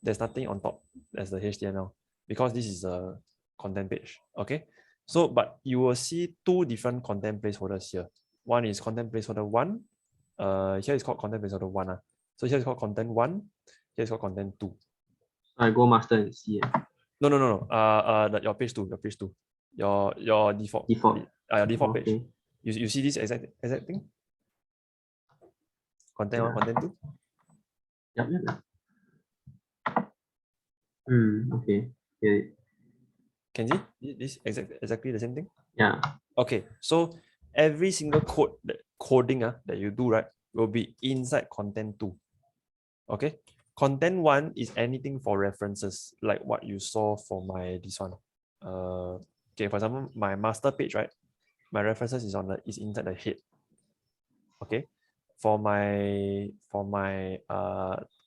there's nothing on top as the HTML because this is a content page. Okay. So, but you will see 2 different content placeholders here. One is content placeholder 1. Here is called content placeholder 1. So here is called content 1. Here is called content 2. I go master and see. No. Your page 2. Your default. Your default page. You see this exact thing? Content 1, content 2? Yep. Okay. Can you see this exactly the same thing? Yeah. Okay. So every single coding that you do, right, will be inside content 2. Okay. Content 1 is anything for references, like what you saw for this one. Okay, for example, my master page, right? My references is inside the head. Okay. For my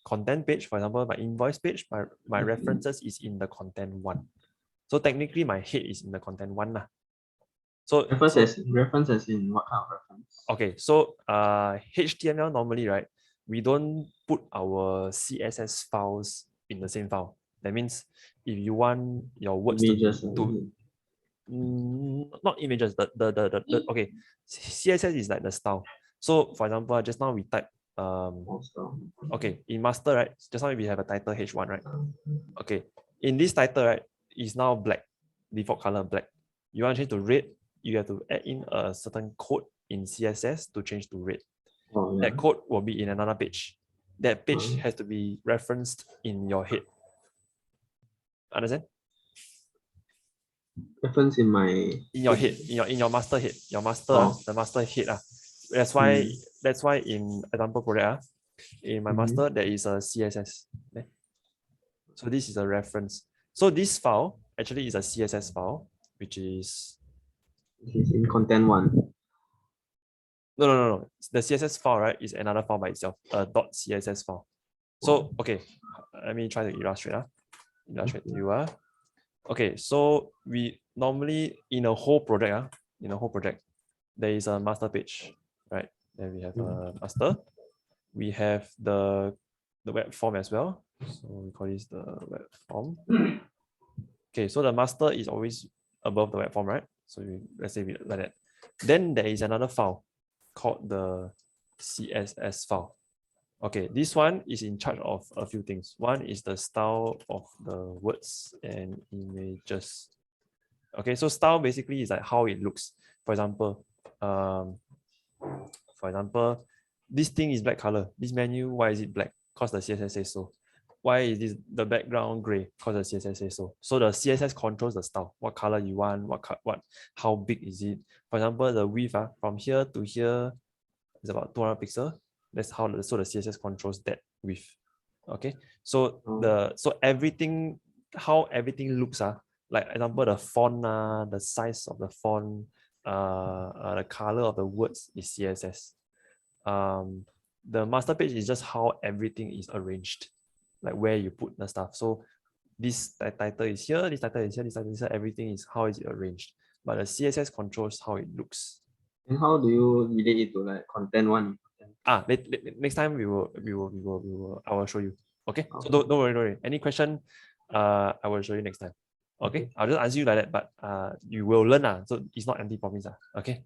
content page, for example, my invoice page, my references is in the content 1. So technically my head is in the content 1. So references in what kind of reference? Okay, so HTML normally, right, we don't put our CSS files in the same file. That means if you want your words not images, okay, CSS is like the style. So for example, just now we type okay, in master, right? Just now we have a title H1, right? Okay, in this title, right, is now black, default color black. You want to change to red, you have to add in a certain code in CSS to change to red. That code will be in another page. That page has to be referenced in your head. Understand? Reference in my your head, in your master head, your master, the master head. That's why in example project, in my master, there is a CSS. Okay? So this is a reference. So this file actually is a CSS file, which is in content one. No. The CSS file, right, is another file by itself, a .css file. So okay, let me try to illustrate. Illustrate to you. Okay, so we normally in a whole project, there is a master page, right? Then we have a master. We have the web form as well. So we call this the web form. Okay, so the master is always above the web form, right? So let's say like that. Then there is another file called the CSS file. Okay, this one is in charge of a few things. One is the style of the words and images. Okay, so style basically is like how it looks. For example, this thing is black color. This menu, why is it black? Because the CSS says so. Why is this the background gray? Because the CSS says so. So the CSS controls the style. What color you want? How big is it? For example, the width from here to here is about 200 pixels. That's how the CSS controls that width. Okay, so everything, how everything looks, like example the font, the size of the font, the color of the words is CSS. The master page is just how everything is arranged, like where you put the stuff. So this title is here, this title is here, this title is here, everything is how is it arranged. But the CSS controls how it looks. And how do you relate it to like content one? Next time I will show you. Okay, so don't worry. Any question, I will show you next time. Okay, I'll just answer you like that, but you will learn. So it's not empty promise. Okay.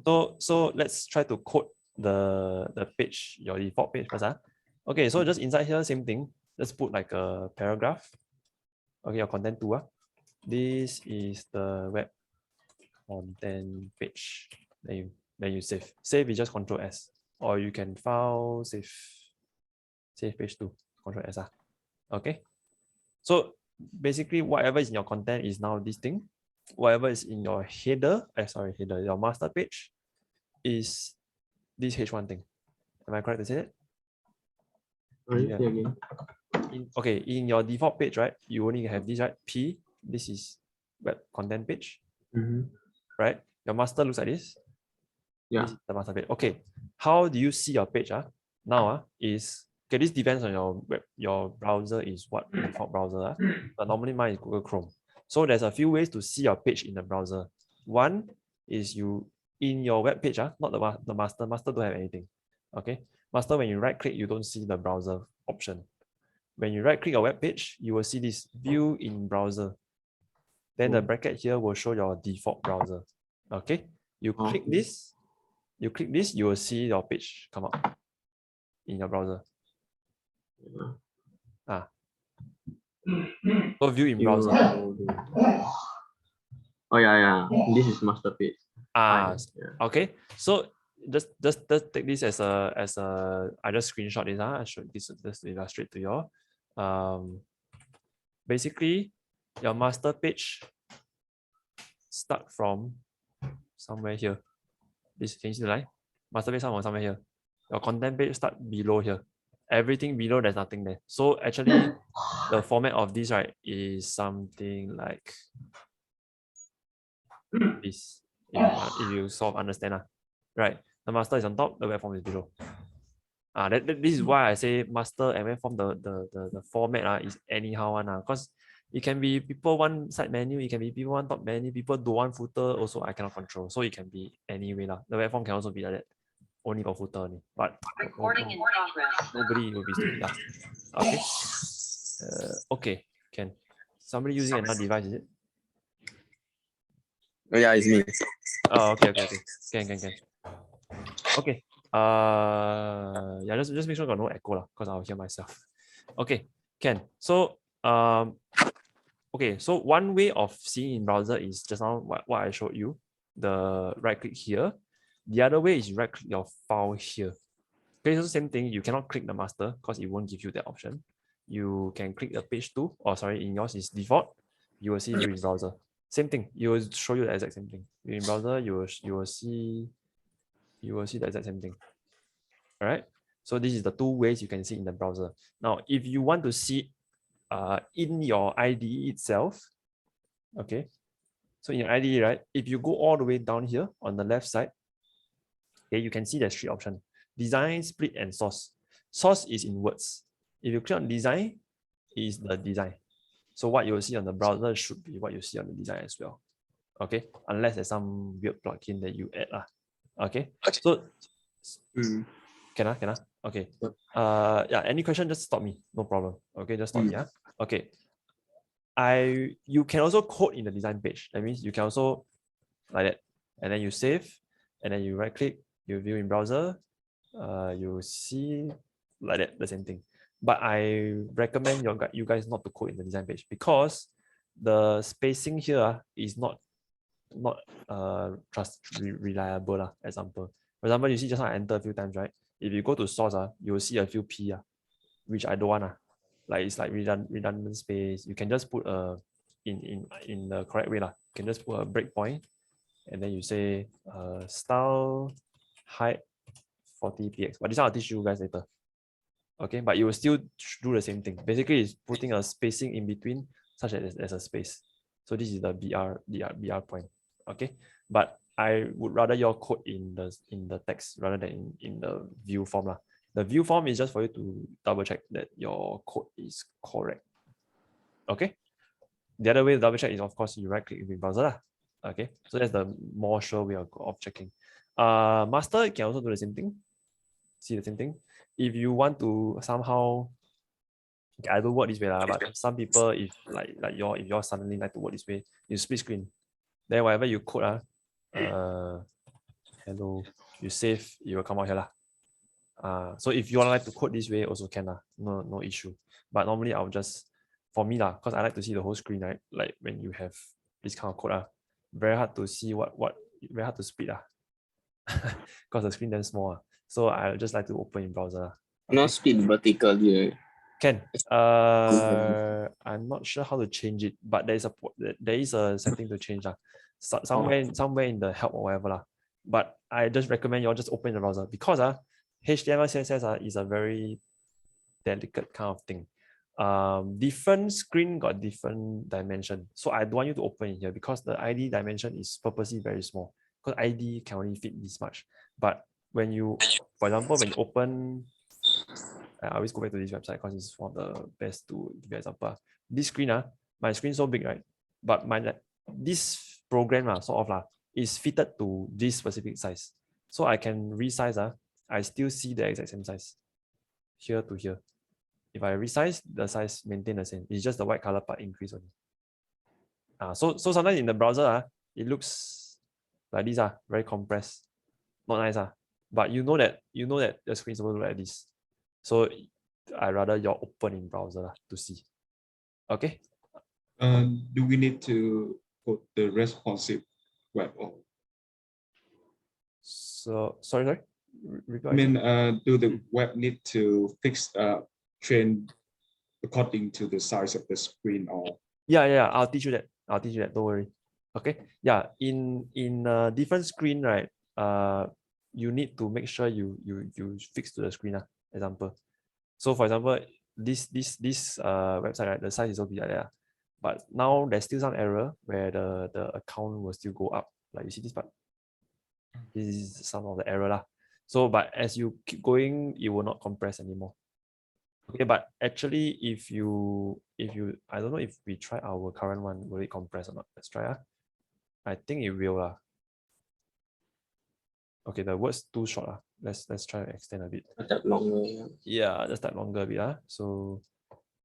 So let's try to code the page, your default page first. Okay, so just inside here, same thing. Let's put like a paragraph. Okay, your content 2. This is the web content page. Then you save. Save is just Control S, or you can file save page 2, Control S. Okay. So basically, whatever is in your content is now this thing. Whatever is in your header, your master page is this H1 thing. Am I correct to say that? Okay, in your default page, right, you only have this, right? P, this is web content page, right? Your master looks like this. Yeah. This is the master page. Okay, how do you see your page? Now is okay. This depends on your browser is what default browser. But normally mine is Google Chrome. So there's a few ways to see your page in the browser. One is you in your web page, not the master. Master don't have anything. Okay, master, when you right click, you don't see the browser option. When you right click your web page, you will see this view in browser. Then the bracket here will show your default browser. Okay, you click this, you will see your page come up in your browser. So view in browser. Oh yeah. This is master page. Okay. So just take this as a I just screenshot this. I should this to illustrate to you. Basically, your master page start from somewhere here. This, can you see the line? Master page somewhere here. Your content page start below here. Everything below, there's nothing there. So actually, the format of this, right, is something like this. If you sort of understand, right? The master is on top, the web form is below. This is why I say master and web form, the format is anyhow one, because it can be people want side menu, it can be people want top menu, people don't want footer, also I cannot control. So it can be any way. The web form can also be like that. Only got footer only. But recording in progress. Nobody will be stupid. Okay. Okay, can. Somebody using another device, is it? Oh yeah, it's me. Oh, okay. Can. Okay. Yeah, just make sure got no echo because I'll hear myself. Okay, can. So okay, so one way of seeing in browser is just now what I showed you, the right click here. The other way is you right click your file here. Okay, so same thing, you cannot click the master because it won't give you that option. You can click the page too, or sorry, in yours is default. You will see view in browser. Same thing, you will show you the exact same thing. In browser, you will see the exact same thing. All right. So this is the two ways you can see in the browser. Now, if you want to see in your IDE itself, okay. So in your IDE, right, if you go all the way down here on the left side, okay, you can see there's three options: design, split, and source. Source is in words. If you click on design, is the design. So what you will see on the browser should be what you see on the design as well. Okay, unless there's some weird plugin that you add. Okay. So can I? Okay. Yeah, any question, just stop me. No problem. Okay, just stop me. Okay. You can also code in the design page. That means you can also like that. And then you save, and then you right click, you view in browser, you see like that, the same thing. But I recommend you guys not to code in the design page because the spacing here is not reliable. Example. For example, you see just now I enter a few times, right? If you go to source, you will see a few P, which I don't want. Like it's like redundant space. You can just put in the correct way. You can just put a breakpoint, and then you say style height 40 px. But this one I'll teach you guys later. Okay, but you will still do the same thing. Basically, it's putting a spacing in between such that there's a space. So this is the BR point. Okay, but I would rather your code in the text rather than in the view form. The view form is just for you to double check that your code is correct. Okay. The other way to double check is, of course, you right click in browser. Okay, so that's the more sure way of checking. Master can also do the same thing. See the same thing. If you want to somehow, okay, I don't work this way, but some people, if you're suddenly like to work this way, you split screen. Then whatever you code, hello, you save, it will come out here. So if you want like to code this way, also can. No issue. But normally I'll just, for me, because I like to see the whole screen, right? Like when you have this kind of code, very hard to see very hard to split. Because the screen is small. So I just like to open in browser. Okay. Not split vertically. Can. I'm not sure how to change it, but there is a setting to change. Somewhere in the help or whatever. But I just recommend you all just open the browser because HTML CSS is a very delicate kind of thing. Different screen got different dimension. So I don't want you to open it here because the ID dimension is purposely very small. Because ID can only fit this much. But when you, for example, when you open, I always go back to this website because it's one of the best to give you an example. This screen, my screen so big, right? But this program sort of is fitted to this specific size. So I can resize, I still see the exact same size here to here. If I resize, the size maintain the same. It's just the white color part increase only. So sometimes in the browser, it looks like this, very compressed, not nice. But you know that the screen is supposed to look like this. So I rather you're open in browser to see. Okay. Do we need to put the responsive web on? So sorry. I mean, do the web need to fix train according to the size of the screen or? Yeah. I'll teach you that. Don't worry. Okay. Yeah. In different screen, right? You need to make sure you fix to the screen. Example. So for example, this website, right? The size is okay like that. But now there's still some error where the account will still go up. Like you see this part. This is some of the error . So, but as you keep going, it will not compress anymore. Okay, but actually, if you, I don't know if we try our current one, will it compress or not? Let's try. I think it will. Okay, the word's too short. Let's try to extend a bit. That longer. Yeah, just that longer a bit. So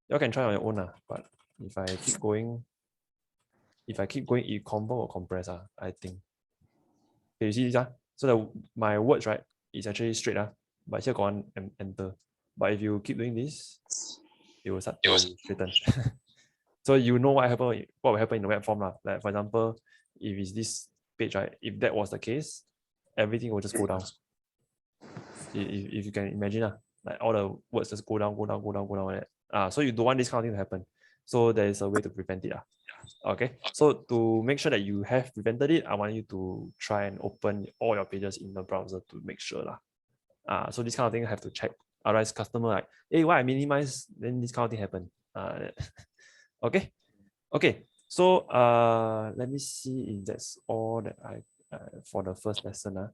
you can try on your own. But if I keep going, it confirm will compress. I think. Okay, you see this? So my words, right? it's actually straight, but here go on and enter. But if you keep doing this, it will start to straighten. So you know what will happen in the web form. Like for example, if it's this page, right? If that was the case, everything will just go down. If you can imagine, like all the words just go down, like that. So you don't want this kind of thing to happen. So there is a way to prevent it. Okay. So to make sure that you have prevented it, I want you to try and open all your pages in the browser to make sure. So this kind of thing have to check. Otherwise, customer like, hey, why I minimize, then this kind of thing happen. Okay. Okay. So let me see if that's all that I for the first lesson.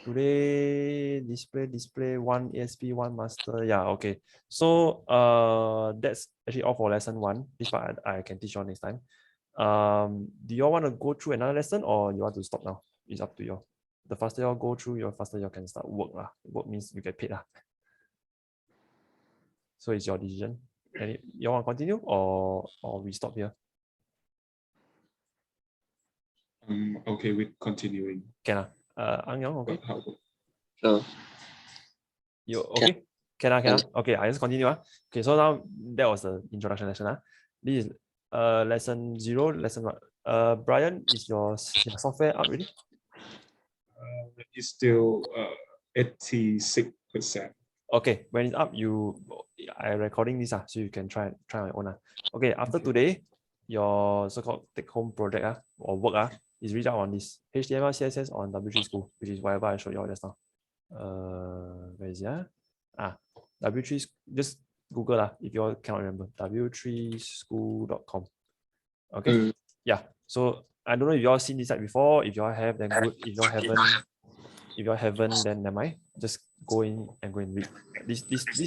Today display one ASP one master. Yeah, okay. So that's actually all for lesson 1. This part I can teach you next time. Do you all want to go through another lesson or you want to stop now? It's up to you. The faster you go through, the faster you can start work. Work means you get paid. So it's your decision. You want to continue or we stop here? Okay, with continuing. Can Ang Yang, okay? Sure. You okay? Can. Okay, I just continue. Okay, so now that was the introduction lesson. This is lesson 0, lesson 1. Brian, is your software up already? It's still 86%. Okay, when it's up, I recording this so you can try on your own. Okay, after today, your so-called take-home project or work is read out on this HTML, CSS on W3 School, which is whatever I showed you all just now. Where is it? W3, just Google if you all cannot remember, w3school.com. Okay. Yeah. So I don't know if you all seen this site before. If you all have, then good. If you all haven't, then never mind. Just go in and read. These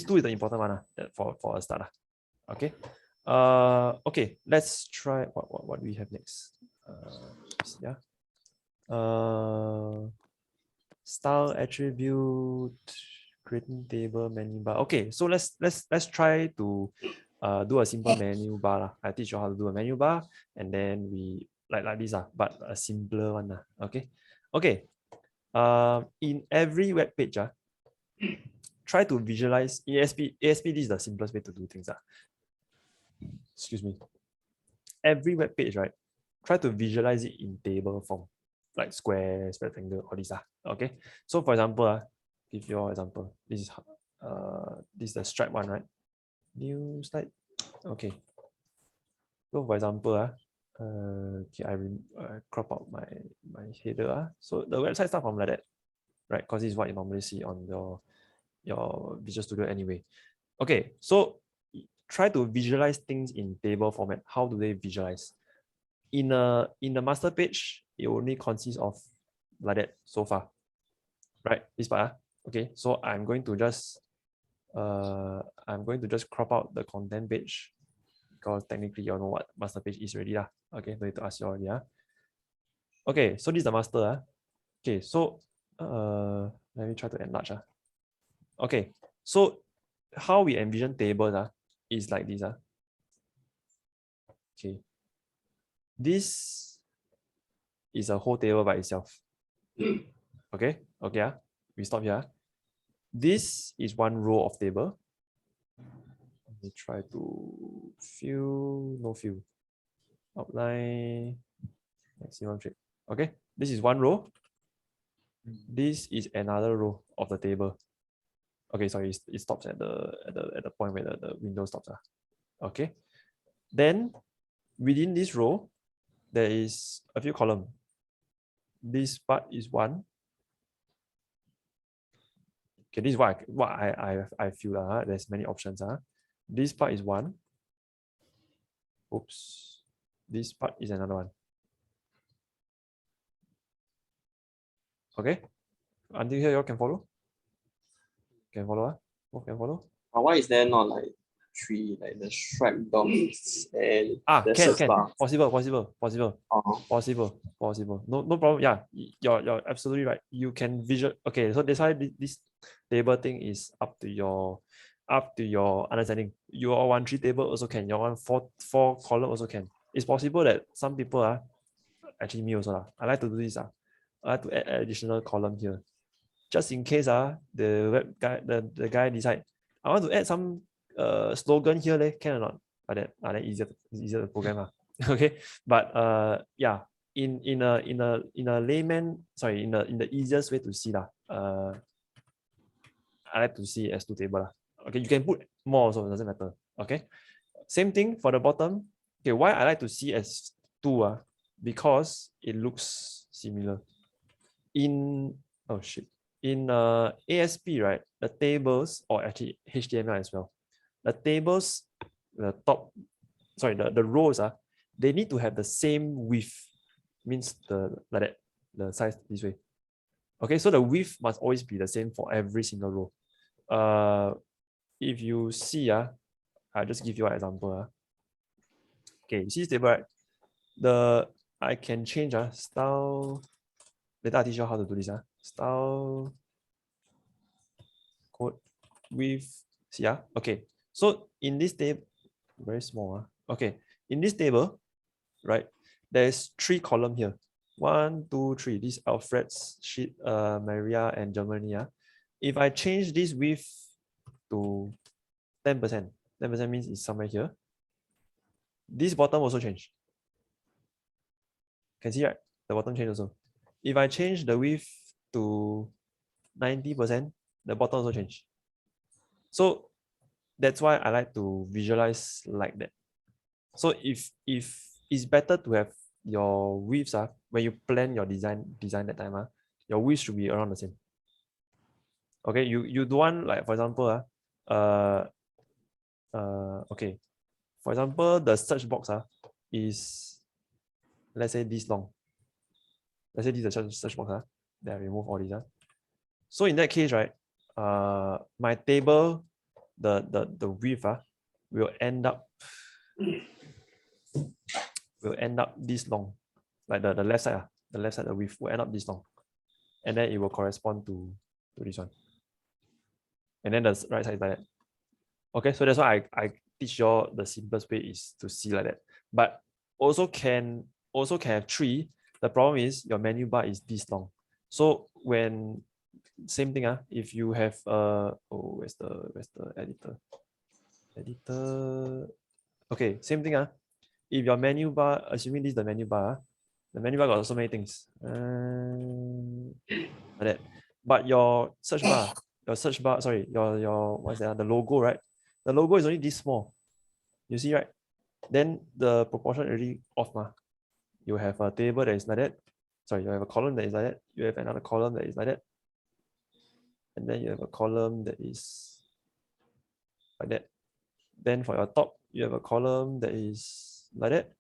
two is the important one for a start. Okay. Okay. Let's try what do we have next. Style attribute, creating table, menu bar. Okay, so let's try to do a simple menu bar. I teach you how to do a menu bar, and then we like this but a simpler one. Okay. Okay. In every web page, try to visualize ASP. This is the simplest way to do things. Excuse me. Every web page, right? Try to visualize it in table form, like squares, rectangle, all these. Okay. So for example, give your example. This is the stripe one, right? New slide. Okay. So for example, okay, I crop out my header. So the website start from like that, right? Because this is what you normally see on your Visual Studio anyway. Okay, so try to visualize things in table format. How do they visualize? In the master page, it only consists of like that so far, right? This part. Okay, so I'm going to just crop out the content page because technically you know what master page is already. Okay, no need to ask you already. Okay, so this is the master. Okay, so let me try to enlarge. Okay, so how we envision tables is like this. Okay, this is a whole table by itself. Okay, we stop here. This is one row of table. Let me try to fill, no fill. Outline, maximum shape. Okay, this is one row. This is another row of the table. Okay, sorry, it stops at the point where the window stops. Okay, then within this row, there is a few columns. This part is 1. Okay, this is what I feel. There's many options. This part is 1. Oops. This part is another one. Okay. Until here, you all can follow? Can follow? Can follow? Why is there not like 3, like the stripe dots and the can. search bar? Possible. No problem. Yeah, you're absolutely right. You can visual. Okay, so that's why this table thing is up to your understanding. You all want 3 table also can. You want 4 column also can. It's possible that some people actually me also I like to do this I have to add an additional column here. Just in case the web guy, the guy decide, I want to add some slogan here, can or not? Are that easier to program? Okay, but yeah, in a layman, sorry, in the easiest way to see I like to see as two table. Okay, you can put more also, it doesn't matter. Okay, same thing for the bottom. Okay, why I like to see as two? Because it looks similar. In ASP, right, the tables, or actually HTML as well, the tables, the top, sorry, the rows they need to have the same width, means like that, the size this way. Okay, so the width must always be the same for every single row. If you see, I'll just give you an example. Okay, you see this table, right? I can change style. Later I'll teach you how to do this. Style code width. See, okay. So in this table, very small. Okay, in this table, right, there's 3 columns here. 1, 2, 3. This Alfred's sheet, Maria, and Germany. If I change this width to 10%, 10% means it's somewhere here. This bottom also change. Can see, right? The bottom change also. If I change the width to 90%, the bottom also change. So that's why I like to visualize like that. So if it's better to have your widths when you plan your design that time, your width should be around the same. Okay, you don't want, like, for example, okay, for example, the search box is, let's say, this long. Let's say this is the search box. Then I remove all these. So in that case, right, my table, the width will end up this long, like the left side. The left side, the width will end up this long, and then it will correspond to this one. And then the right side is like that. Okay, so that's why I teach you the simplest way is to see like that. But also can have 3. The problem is your menu bar is this long. So when same thing, if you have where's the editor? Okay, same thing. If your menu bar, assuming this is the menu bar got so many things. Like that. But your search bar, sorry, your what's that? The logo, right? The logo is only this small. You see, right? Then the proportion already off. You have a table that is like that. Sorry, you have a column that is like that. You have another column that is like that. And then you have a column that is like that. Then for your top, you have a column that is like that.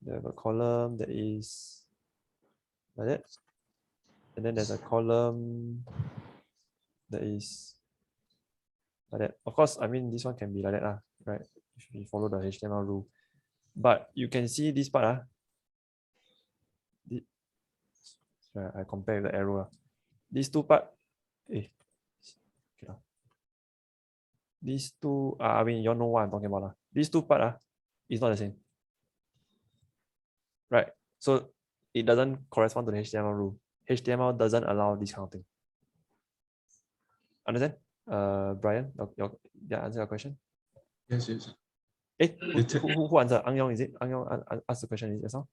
You have a column that is like that. And then there's a column that is like that. Of course, I mean, this one can be like that, right? If we follow the HTML rule. But you can see this part. I compare with the arrow. These two part, these two, I mean, you all know what I'm talking about. These two part is not the same. Right? So it doesn't correspond to the HTML rule. HTML doesn't allow this kind of thing. Understand? Brian, answer your question? Yes, yes. Who answered? Ang Yong, is it? Ang Yong asked the question, is it so?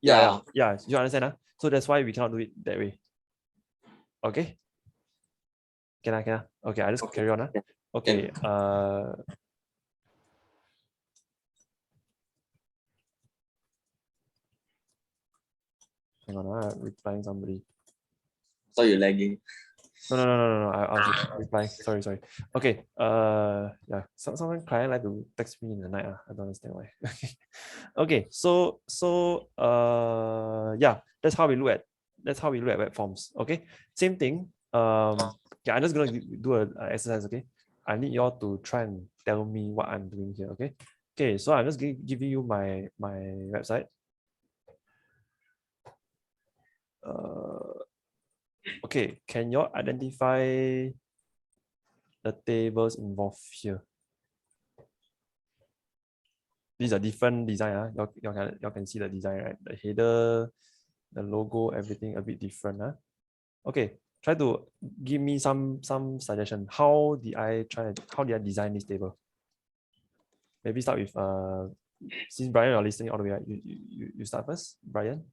Yeah. You understand? So that's why we cannot do it that way. Okay? Can I? Okay, I just carry on. Okay. Hang on, I'm replying somebody. So you're lagging. No. I was replying. Sorry. Okay. Yeah. Some client like to text me in the night. I don't understand why. Okay. So yeah, that's how we look at web forms. Okay. Same thing. Yeah, I'm just gonna do an exercise. Okay. I need you all to try and tell me what I'm doing here. Okay. Okay. So I'm just giving you my website. Okay, can you identify the tables involved here? These are different design. You can see the design, right? The header, the logo, everything a bit different. Okay, try to give me some suggestion. How did I design this table? Maybe start with since Brian, you're listening all the way, right? You start first, Brian.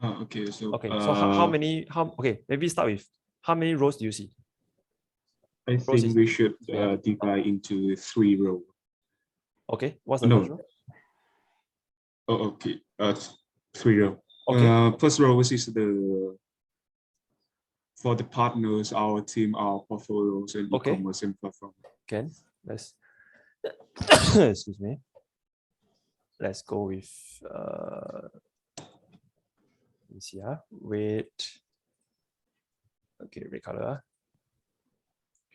Okay, so how many maybe start with how many rows do you see? I think we should divide into 3 rows. Okay, what's the first row? Oh, okay. 3 rows. Okay. First row is for the partners, our team, our portfolios, and e-commerce and platform. Okay, let's excuse me. Let's go with let me see. Red. Okay, red color.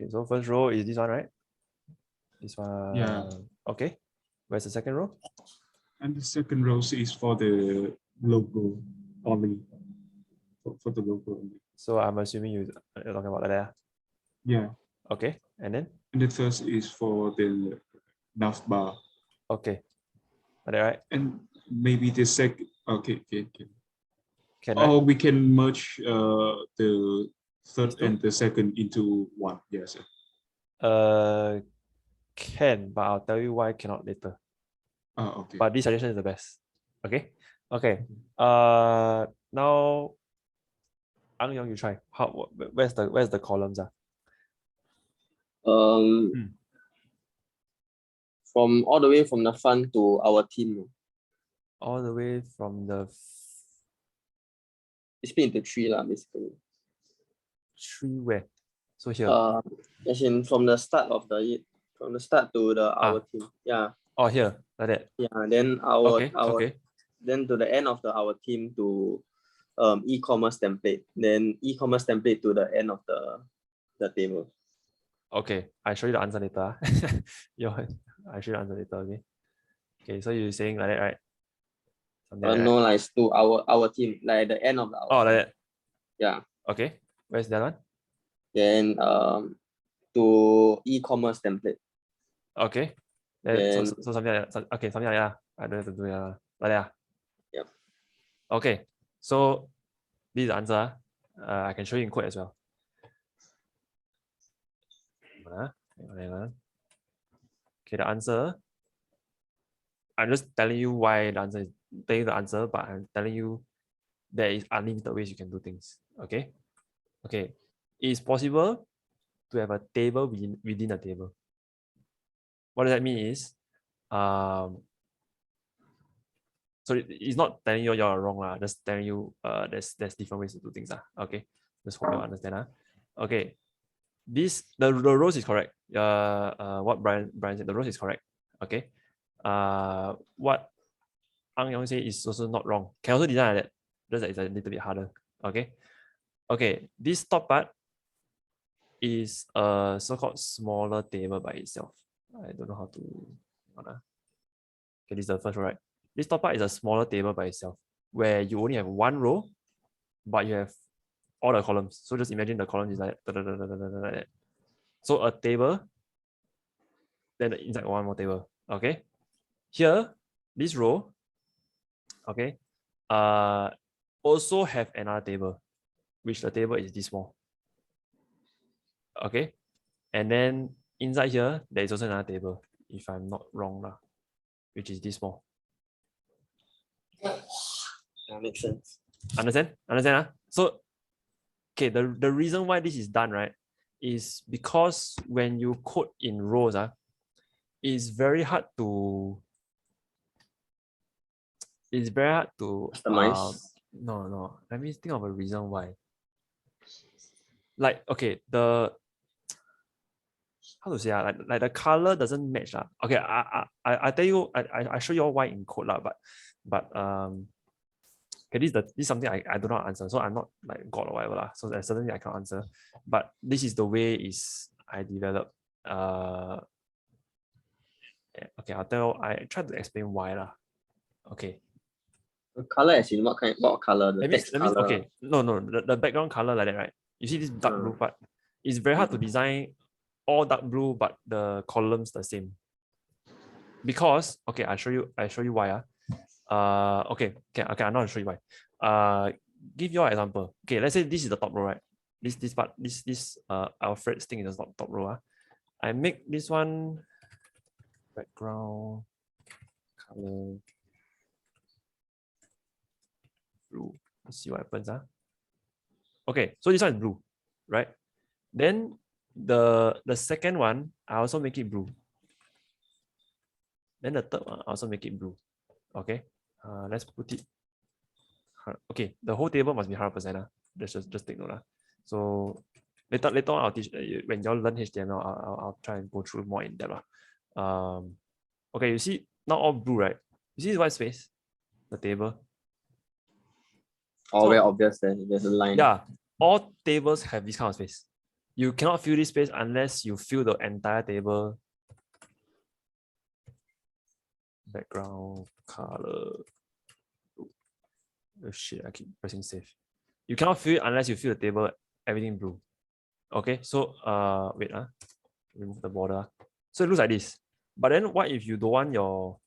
Okay, so first row is this one, right? This one. Yeah. Okay. Where's the second row? And the second row is for the logo only. For the logo only. So I'm assuming you're talking about that. Yeah. Okay, and then? And the third is for the nav bar. Okay. Are they right? And maybe the second. Okay. Right? We can merge the third and the second into one. Yes. Can, but I'll tell you why cannot later. Okay. But this suggestion is the best. Okay. Now, Ang Yong, you try. Where's the columns? From all the way from the front to our team. All the way from the. It's split into 3 basically. 3 where? So here. As in from the start to our team. Yeah. Oh, here, like that. Yeah. Then our then to the end of our team to e-commerce template. Then e-commerce template to the end of the table. Okay, I show you the answer later. I show you the answer later. Okay, so you're saying like that, right? No, like it's to our team, like the end of our. Oh, like that. Yeah. Okay, where's that one? Then to e-commerce template. Okay. Then, so something like that. Okay, something like that. I don't have to do it like that. Yep. Okay, so this is the answer. I can show you in code as well. Okay, the answer. I'm just telling you why the answer is telling you the answer, but I'm telling you there is unlimited ways you can do things. Okay. Okay. It is possible to have a table within a table. What does that mean is so it's not telling you you're wrong, just telling you there's different ways to do things. Okay. Just hope you understand. Okay. The rows is correct. What Brian said, the rows is correct. Okay. What Ang Yong say is also not wrong. Can also design like that. Just that it's a little bit harder. Okay. Okay. This top part is a so-called smaller table by itself. I don't know how to. Okay, this is the first row, right? This top part is a smaller table by itself, where you only have one row, but you have all the columns. So just imagine the column is like that. So a table, then inside one more table. Okay. Here, this row, okay, also have another table, which the table is this small. Okay. And then inside here, there is also another table, if I'm not wrong, which is this small. That makes sense. Understand? So, okay, the reason why this is done, right, is because when you code in rows, it's very hard to customize. No. Let me think of a reason why. Like, okay, how to say, like the color doesn't match. Okay, I tell you, I show you all why in code, but okay, this is something I do not answer, so I'm not like God or whatever. So there's certainly I can't answer. But this is the way I develop. Okay, I try to explain why. Okay. The color as in what color? The text color. Okay, no, the background color like that, right? You see this dark blue part? It's very hard to design all dark blue, but the columns the same. Because, okay, I show you why. Okay, I'm not gonna show you why. give your example. Okay, let's say this is the top row, right? This part, Alfred's thing is the top row. I make this one background color blue. Let's see what happens. Okay, so this one is blue, right? Then the second one, I also make it blue. Then the third one, I also make it blue. Okay, let's put it. Okay, the whole table must be 100%. Just take note. So later on, I'll teach when y'all learn HTML. I'll try and go through more in depth. Okay, you see now all blue, right? You see this white space, the table. Oh, so, very obvious. There's a line. Yeah, all tables have this kind of space. You cannot fill this space unless you fill the entire table. Background color. Oh shit, I keep pressing save. You cannot fill it unless you fill the table everything blue. Okay, so wait, remove the border. So it looks like this. But then what if you don't want your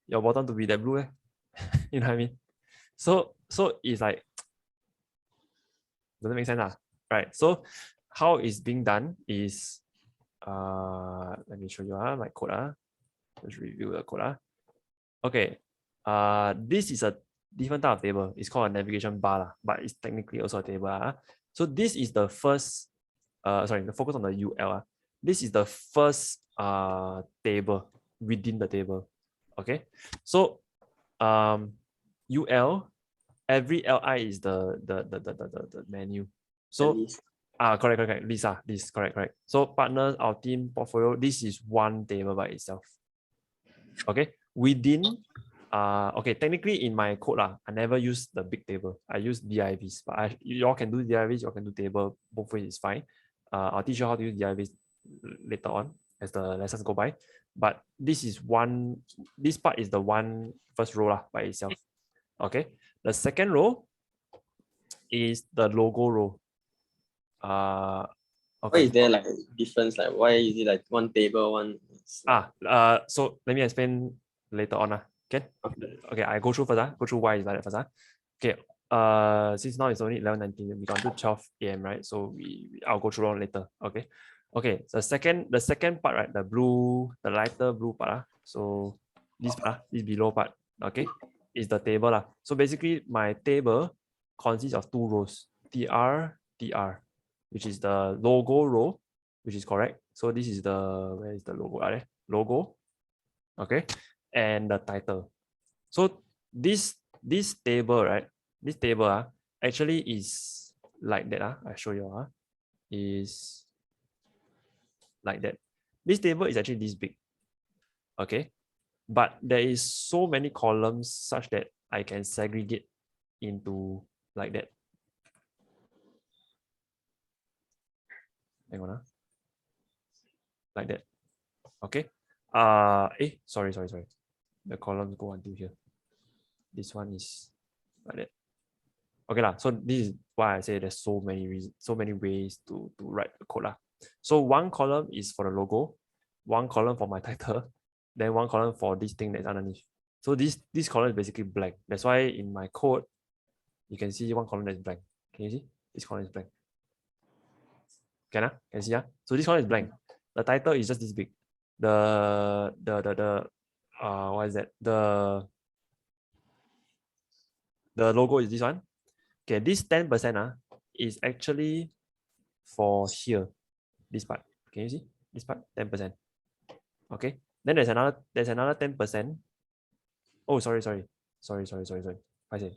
bottom to be that blue? You know what I mean? So it's like, doesn't make sense, right? So how it's being done is let me show you my code. Let's review the code. Okay, this is a different type of table. It's called a navigation bar, but it's technically also a table. So this is the first, the focus on the UL. This is the first table within the table. Okay, so UL, every LI is the menu. So correct. This correct. So partners, our team, portfolio, this is one table by itself. Okay, within okay, technically in my code I never use the big table. I use divs, but you all can do divs, you all can do table, both ways is fine. I'll teach you how to use divs later on as the lessons go by. But this part is the one first row by itself. Okay, the second row is the logo row. Okay. Why is there like difference? Like why is it like one table, one? So let me explain later on. Okay, I go through first. Go through why is like that first. Okay, since now it's only 11:19, we got to 12 AM, right? So I'll go through on later. Okay. The second part, right? The lighter blue part. So this below part, okay, is the table. So basically my table consists of two rows, TR, which is the logo row, which is correct. So this is where is the logo? Logo, okay, and the title. So this table, right? This table actually is like that. I show you is like that. This table is actually this big, okay, but there is so many columns such that I can segregate into like that. Hang on, like that. Okay. Sorry. The columns go until here. This one is like that. Okay so this is why I say there's so many ways to write the code So one column is for the logo, one column for my title, then one column for this thing that's underneath. So this column is basically blank. That's why in my code you can see one column that's blank. Can you see? This column is blank. Can you see? So this column is blank. The title is just this big. What is that? The logo is this one. Okay, this 10% is actually for here. This part. Can you see? This part 10%. Okay. Then there's another 10%. Oh, sorry. I say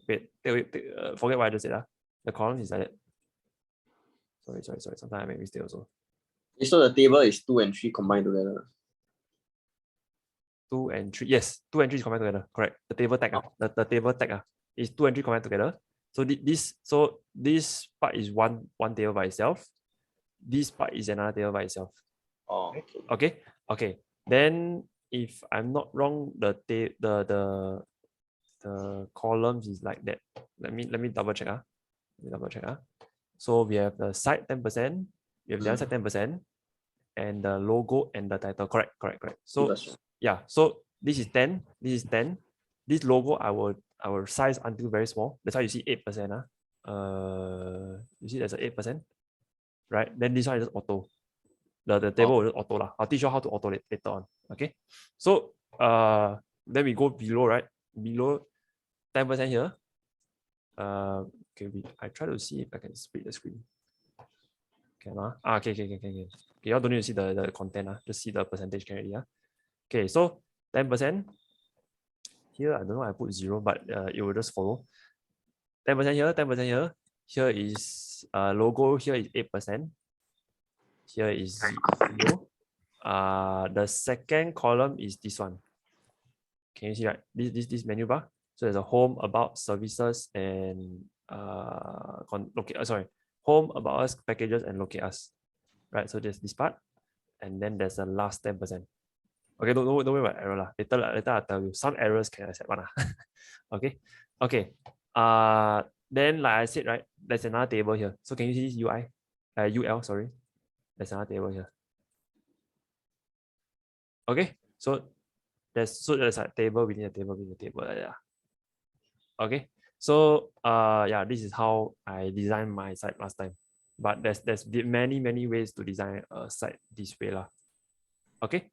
wait, forget what I just said. The column is like that. Sorry. Sometimes I make mistake also. So the table is 2 and 3 combined together. 2 and 3. Yes, 2 and 3 is combined together. Correct. The table tag. The table tag is 2 and 3 combined together. So this part is one table by itself. This part is another table by itself. Oh, okay. Then if I'm not wrong, the columns is like that. Let me double check. So we have the side 10%, we have the other side 10%, and the logo and the title. Correct. So yeah, so this is 10, this is 10. This logo I will our size until very small. That's why you see 8%. You see there's an 8%, right? Then this one is just auto. The table will just auto lah. I'll teach you how to auto later on. Okay. So then we go below, right? Below 10% here. Okay, I try to see if I can split the screen. Can okay. Okay, y'all don't need to see the content, just see the percentage can already. Okay, so 10%. Here, I don't know why I put 0, but it will just follow. 10% here, 10% here. Here is logo, here is 8%. Here is 0. The second column is this one. Can you see, right? This menu bar. So there's a home, about, services, and home, about us, packages, and locate us. Right, so there's this part. And then there's the last 10%. Okay, don't worry about error lah. Later I'll tell you. Some errors can accept one. Okay. Then like I said, right, there's another table here. So can you see this UL, sorry. There's another table here. Okay, so there's a table within a table within a table. Okay, so yeah, this is how I designed my site last time. But there's many ways to design a site this way lah. Okay.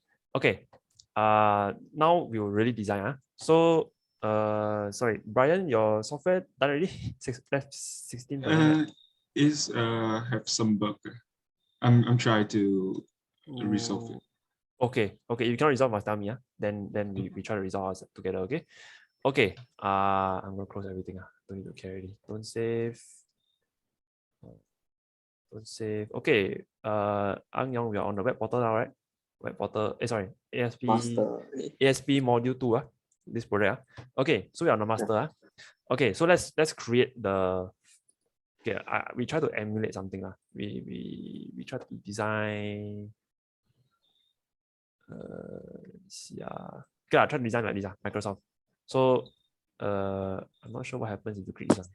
Now we will really design. So sorry, Brian, your software done already? 16%. Is have some bug. I'm trying to resolve it. Okay. If you cannot resolve, must tell me. Then we try to resolve ours together. Okay. I'm gonna close everything. Don't need to care already. Don't save. Okay. Ang Yong, we are on the web portal now, right? Web portal. ASP Master. ASP module 2. This project. Okay, so we are on the master. Okay, so let's create the. Okay, we try to emulate something. We try to design. Okay, I try to design like this. Microsoft. So I'm not sure what happens if you click this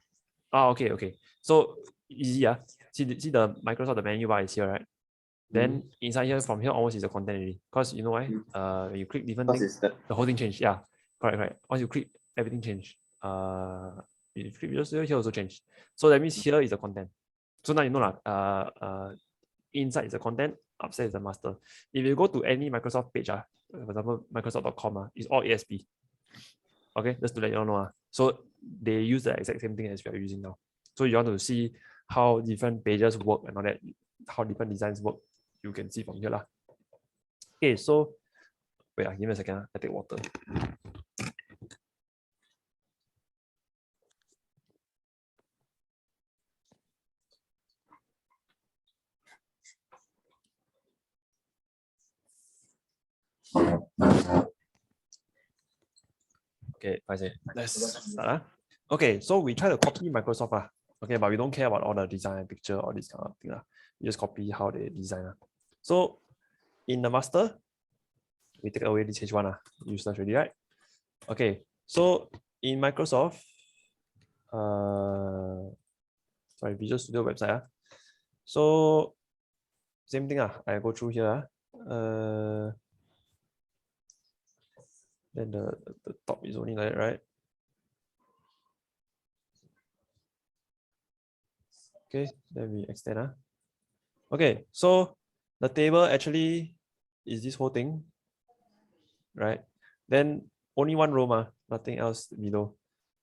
one. Okay. So easy. See the Microsoft, the menu bar is here, right? Then inside here, from here onwards is the content already. Because you know why? When you click different things, the whole thing change. Yeah, correct. Once you click, everything change. If you click just here also change. So that means here is the content. So now you know inside is the content, upstairs is the master. If you go to any Microsoft page, for example, Microsoft.com, it's all ASP. Okay, just to let you all know. So they use the exact same thing as we are using now. So you want to see how different pages work and all that, how different designs work, you can see from here lah. Okay, so wait, give me a second. I take water. Okay, let's start. Okay, so we try to copy Microsoft. Okay, but we don't care about all the design, picture, all this kind of thing. We just copy how they design. So in the master, we take away this H1. Useless already, right? Okay, so in Microsoft, Visual Studio website. So same thing. I go through here. Then the top is only like that, right? Okay, then we extend. Okay, so the table actually is this whole thing, right? Then only one row, nothing else below.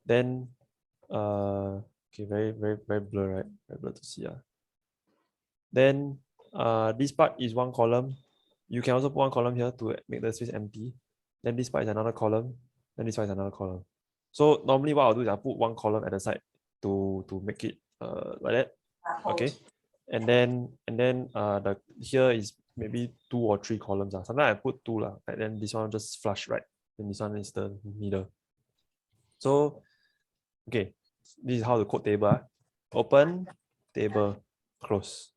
Then okay, very blur, right? Very blur to see. Then this part is one column. You can also put one column here to make the space empty. Then this part is another column. Then this part is another column. So normally what I'll do is I'll put one column at the side to make it like that. Okay. And then here is maybe 2 or 3 columns. Sometimes I put 2 and then this one just flush, right? And this one is the middle. So okay, this is how the code table. Open, table, close.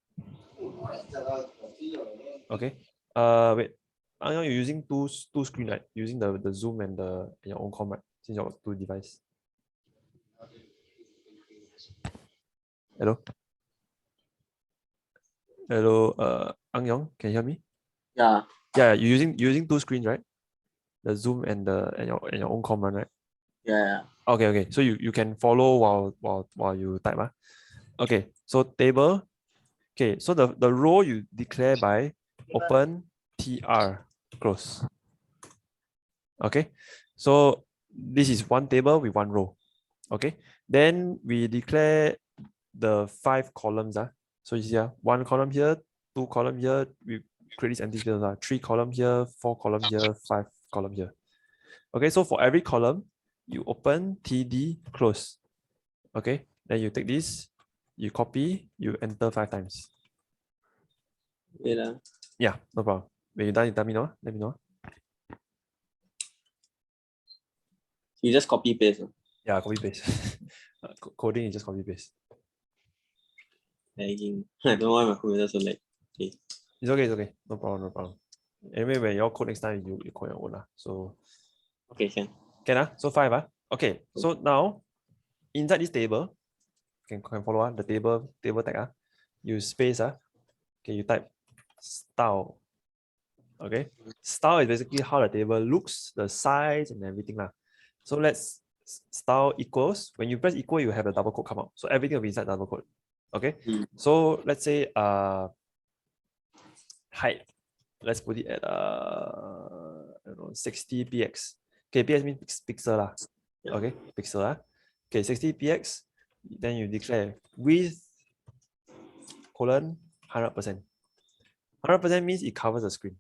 Okay. Wait. You're using two screen, right? Using the Zoom and your own com, right? Since you got 2 devices. Hello. Ang Yong, can you hear me? Yeah. Yeah, you're using 2 screens, right? The Zoom and your own com, right? Yeah. Okay. So you can follow while you type. Okay, so table. Okay, so the row you declare by open tr close. Okay, so this is one table with one row. Okay, then we declare the 5 columns. So you see, one column here, 2 column here, we create this empty space. 3 column here, 4 column here, 5 column here. Okay, so for every column, you open td close. Okay, then you take this, you copy, you enter 5 times. Yeah, no problem. When you're done, you tell me no. Let me know. You just copy paste. Yeah, copy paste. Coding is just copy paste. Lagging. I don't know why my computer so lag. Okay. It's okay. No problem. Anyway, when you code next time, you code your own. So okay, can. So 5. Okay. So now inside this table, can follow the table tag. You space. Okay, you type style. Okay. Style is basically how the table looks, the size and everything. So let's style equals. When you press equal, you have a double quote come out. So everything will be inside double quote. Okay. So let's say height. Let's put it at I don't know, 60 px. Okay, px means pixel . Okay, pixel . Okay, 60 px. Then you declare width colon 100%. 100% means it covers the screen.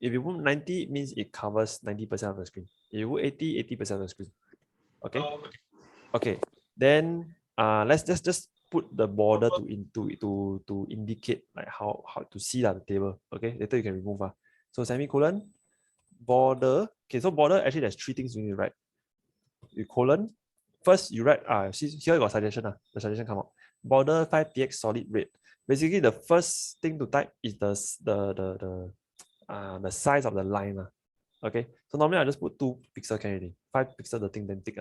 If you put 90, it means it covers 90% of the screen. If you put 80, 80% of the screen. Okay. Okay. Then let's just put the border to indicate like how to see the table. Okay. Later you can remove. So semicolon border. Okay. So border, actually there's 3 things you need to write. You colon. First you write see here you got suggestion. The suggestion come out. Border 5px solid red. Basically the first thing to type is the size of the line. Okay, so normally I just put 2 pixel can already. 5 pixel the thing then tick.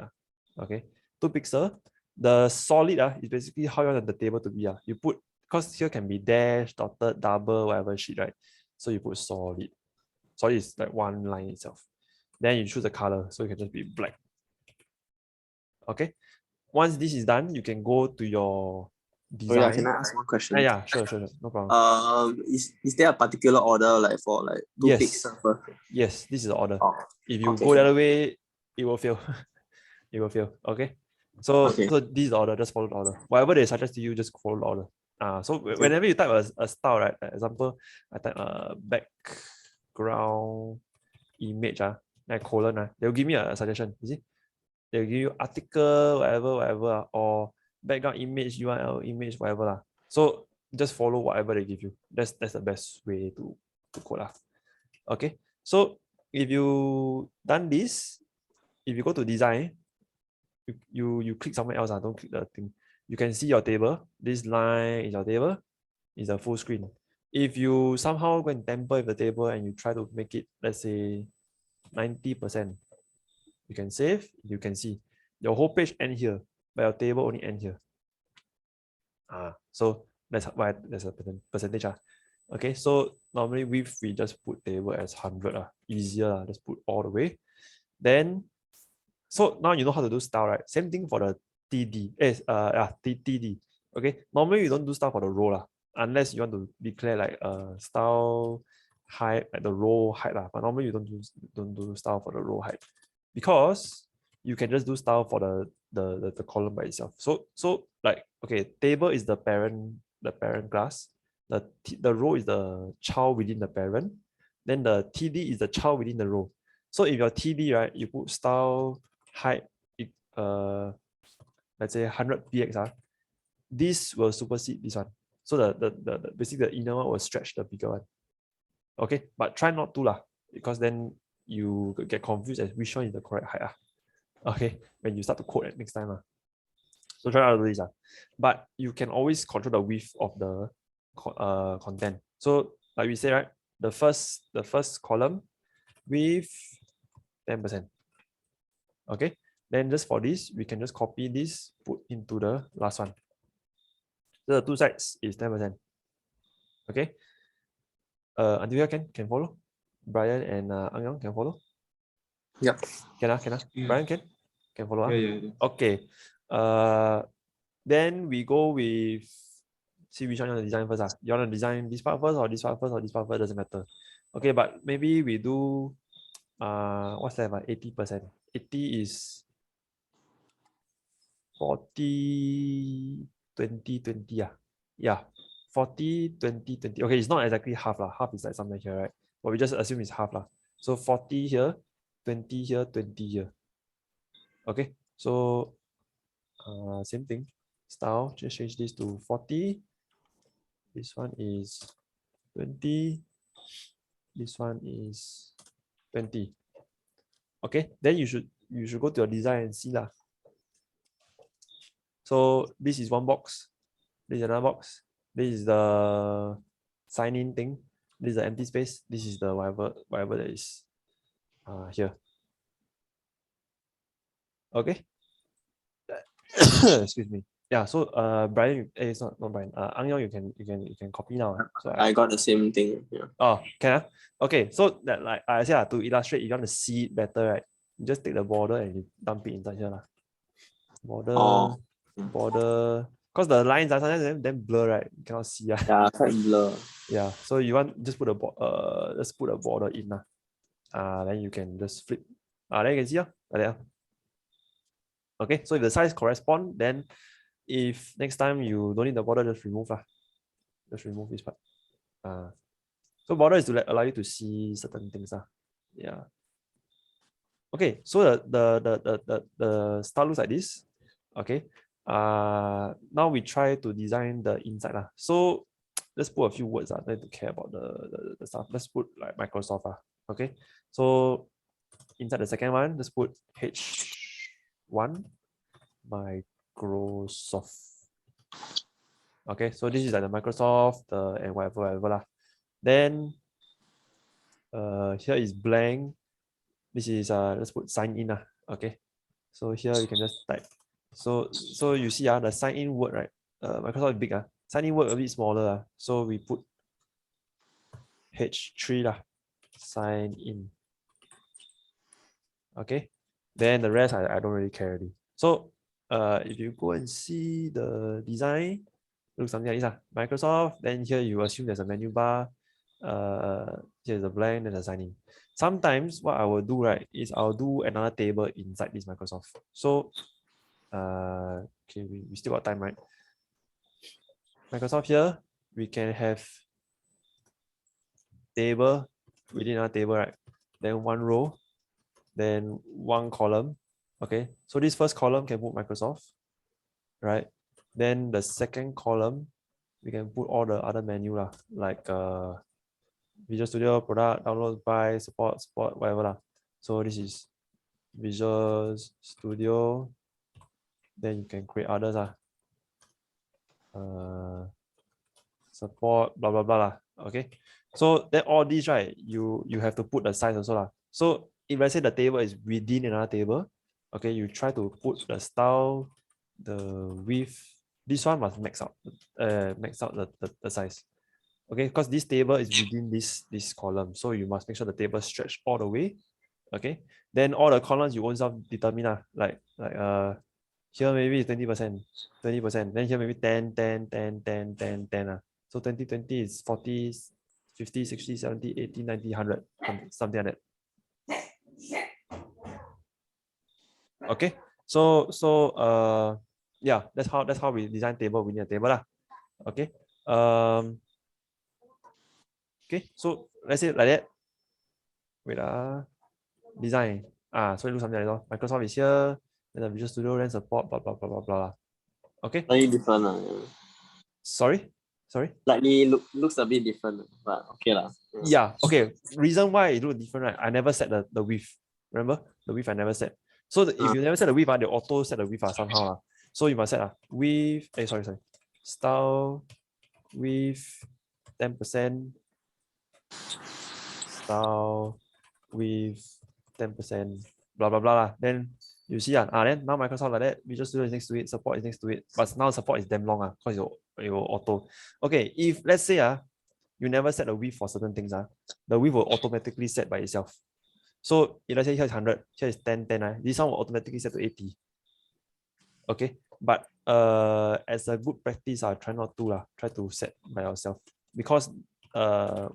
Okay, 2 pixel. The solid is basically how you want the table to be. You put, because here can be dash, dotted, double, whatever shit, right? So you put solid. Solid is like one line itself. Then you choose the color, so it can just be black. Okay, once this is done, you can go to your design. Can I ask one question? Yeah, sure, no problem. Is there a particular order like for like 2 pixels first? Yes, this is the order. Oh, if you go the other way, it will fail. It will fail. Okay. So this is the order, just follow the order. Whatever they suggest to you, just follow the order. So whenever you type a style, right? For example, I type a background image, like colon, they'll give me a suggestion. You see? They'll give you article, whatever, or background image, URL image, whatever. So just follow whatever they give you. That's the best way to code. Okay. So if you done this, if you go to design, you click somewhere else. Don't click the thing. You can see your table. This line is your table. Is a full screen. If you somehow go and tamper with the table and you try to make it, let's say 90%, you can save. You can see your whole page end here, but your table only end here. So that's why there's a percentage. Okay, so normally we just put table as 100. Easier. Just put all the way. Then, so now you know how to do style, right? Same thing for the TD. TD. Okay, normally you don't do style for the row unless you want to declare like style height, like the row height but normally you don't do style for the row height, because you can just do style for the column by itself. So like, okay, table is the parent class. The row is the child within the parent. Then the TD is the child within the row. So if your TD, right, you put style height, let's say 100 px, this will supersede this one. So the basically the inner one will stretch the bigger one. Okay, but try not to because then you get confused as which one is the correct height. Okay, when you start to code it next time. So try not to do this. But you can always control the width of the content. So like we say, right, the first column with 10%. Okay, then just for this, we can just copy this, put into the last one. So the 2 sides is 10%. Okay. Until here can follow. Brian and Ang Yang can follow. Yep. Can. Brian can. Can follow? Yeah. Okay. Then we go with, see which one you want to design first. You want to design this part first or this part first or this part first, doesn't matter. Okay, but maybe we do what's that about 80%? 80 is 40, 20, 20. Yeah. 40, 20, 20. Okay, it's not exactly half. Half is like somewhere here, right? But we just assume it's half. So 40 here, 20 here, 20 here. Okay, so same thing. Style, just change this to 40. This one is 20. This one is 20. Okay, then you should go to your design and see lah. So this is one box. This is another box. This is the sign in thing. This is the empty space. This is the whatever that is here. Okay. Excuse me. Yeah. So Brian, it's not Brian. Ang Yong, you can copy now. So I got the same thing. Yeah. Oh, can I? Okay. So that, like I said, to illustrate, if you want to see it better, right? You just take the border and you dump it inside here lah. Border. Because the lines are sometimes then blur, right? You cannot see. Yeah, quite blur. Yeah. So you want just put a border in lah. Then you can just flip. Then you can see like that. Okay. So if the size correspond, then if next time you don't need the border, just remove lah. Just remove this part. So border is to allow you to see certain things. Yeah. Okay. So the style looks like this. Okay. Now we try to design the inside. So let's put a few words. Don't need to care about the stuff. Let's put like Microsoft. Okay. So inside the second one, let's put H1 Microsoft. Okay. So this is like the Microsoft and whatever. Then here is blank. This is let's put sign in. Okay. So here you can just type. So you see the sign in word, right? Microsoft is big. Sign in word a bit smaller. So we put H3 sign in. Okay. Then the rest I don't really care already. So if you go and see the design, looks something like this. Microsoft, then here you assume there's a menu bar. Here's a blank, then a sign in. Sometimes what I will do, right, is I'll do another table inside this Microsoft. So okay, we still got time, right? Microsoft here, we can have table within our table, right? Then one row, then one column. Okay, so this first column can put Microsoft, right? Then the second column, we can put all the other menu like Visual Studio, product, download, buy, support, whatever. So this is Visual Studio. Then you can create others. Support, blah, blah, blah. Okay. So then all these, right, you have to put the size also. So if I say the table is within another table, okay, you try to put the style, the width. This one must max out the size. Okay, because this table is within this column. So you must make sure the table stretch all the way. Okay. Then all the columns you own self determine. Like here maybe it's 20%, 20%. Then here maybe 10, 10, 10, 10, 10, 10. So 20, 20 is 40, 50, 60, 70, 80, 90, 100, something like that. Okay. So yeah, that's how we design table within a table. Okay. Okay, so let's say like that. Wait, design. So it looks something like that. Microsoft is here, then the Visual Studio, then support, blah, blah, blah, blah, blah. Okay. Slightly different. Sorry? Slightly looks a bit different, but okay lah. Yeah, okay. Reason why it looks different, right? I never set the width. Remember? The width I never set. So if you never set the width, they auto set the width somehow. So you must set width, sorry. Style, width, 10%. Style with 10%, blah blah blah. Then you see then now Microsoft like that, Visual Studio is next to it, support is next to it, but now support is damn long because it will auto. Okay, if let's say you never set a width for certain things, the width will automatically set by itself. So if let's say here is 100, here is 10, 10, this one will automatically set to 80. Okay, but as a good practice, try not to try to set by yourself, because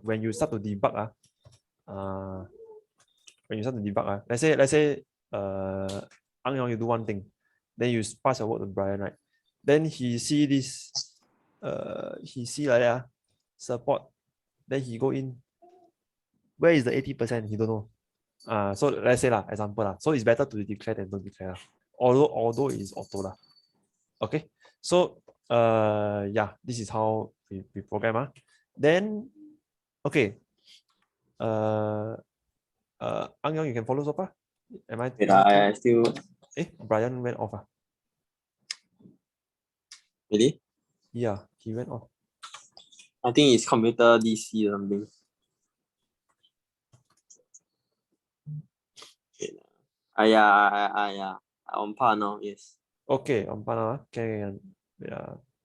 when you start to debug, let's say Ang Yong, you do one thing, then you pass your work to Brian, right? Then he see this, he see like that, support, then he go in. Where is the 80%? He don't know. So let's say example so it's better to declare than don't declare. Although it is auto . Okay, so yeah, this is how we program. Then okay, Ang Yong, you can follow so far? Am I? I still. Brian went off. Really? Yeah, he went off. I think it's computer DC or something. Yeah. On par now, yes. Okay, on par now. Can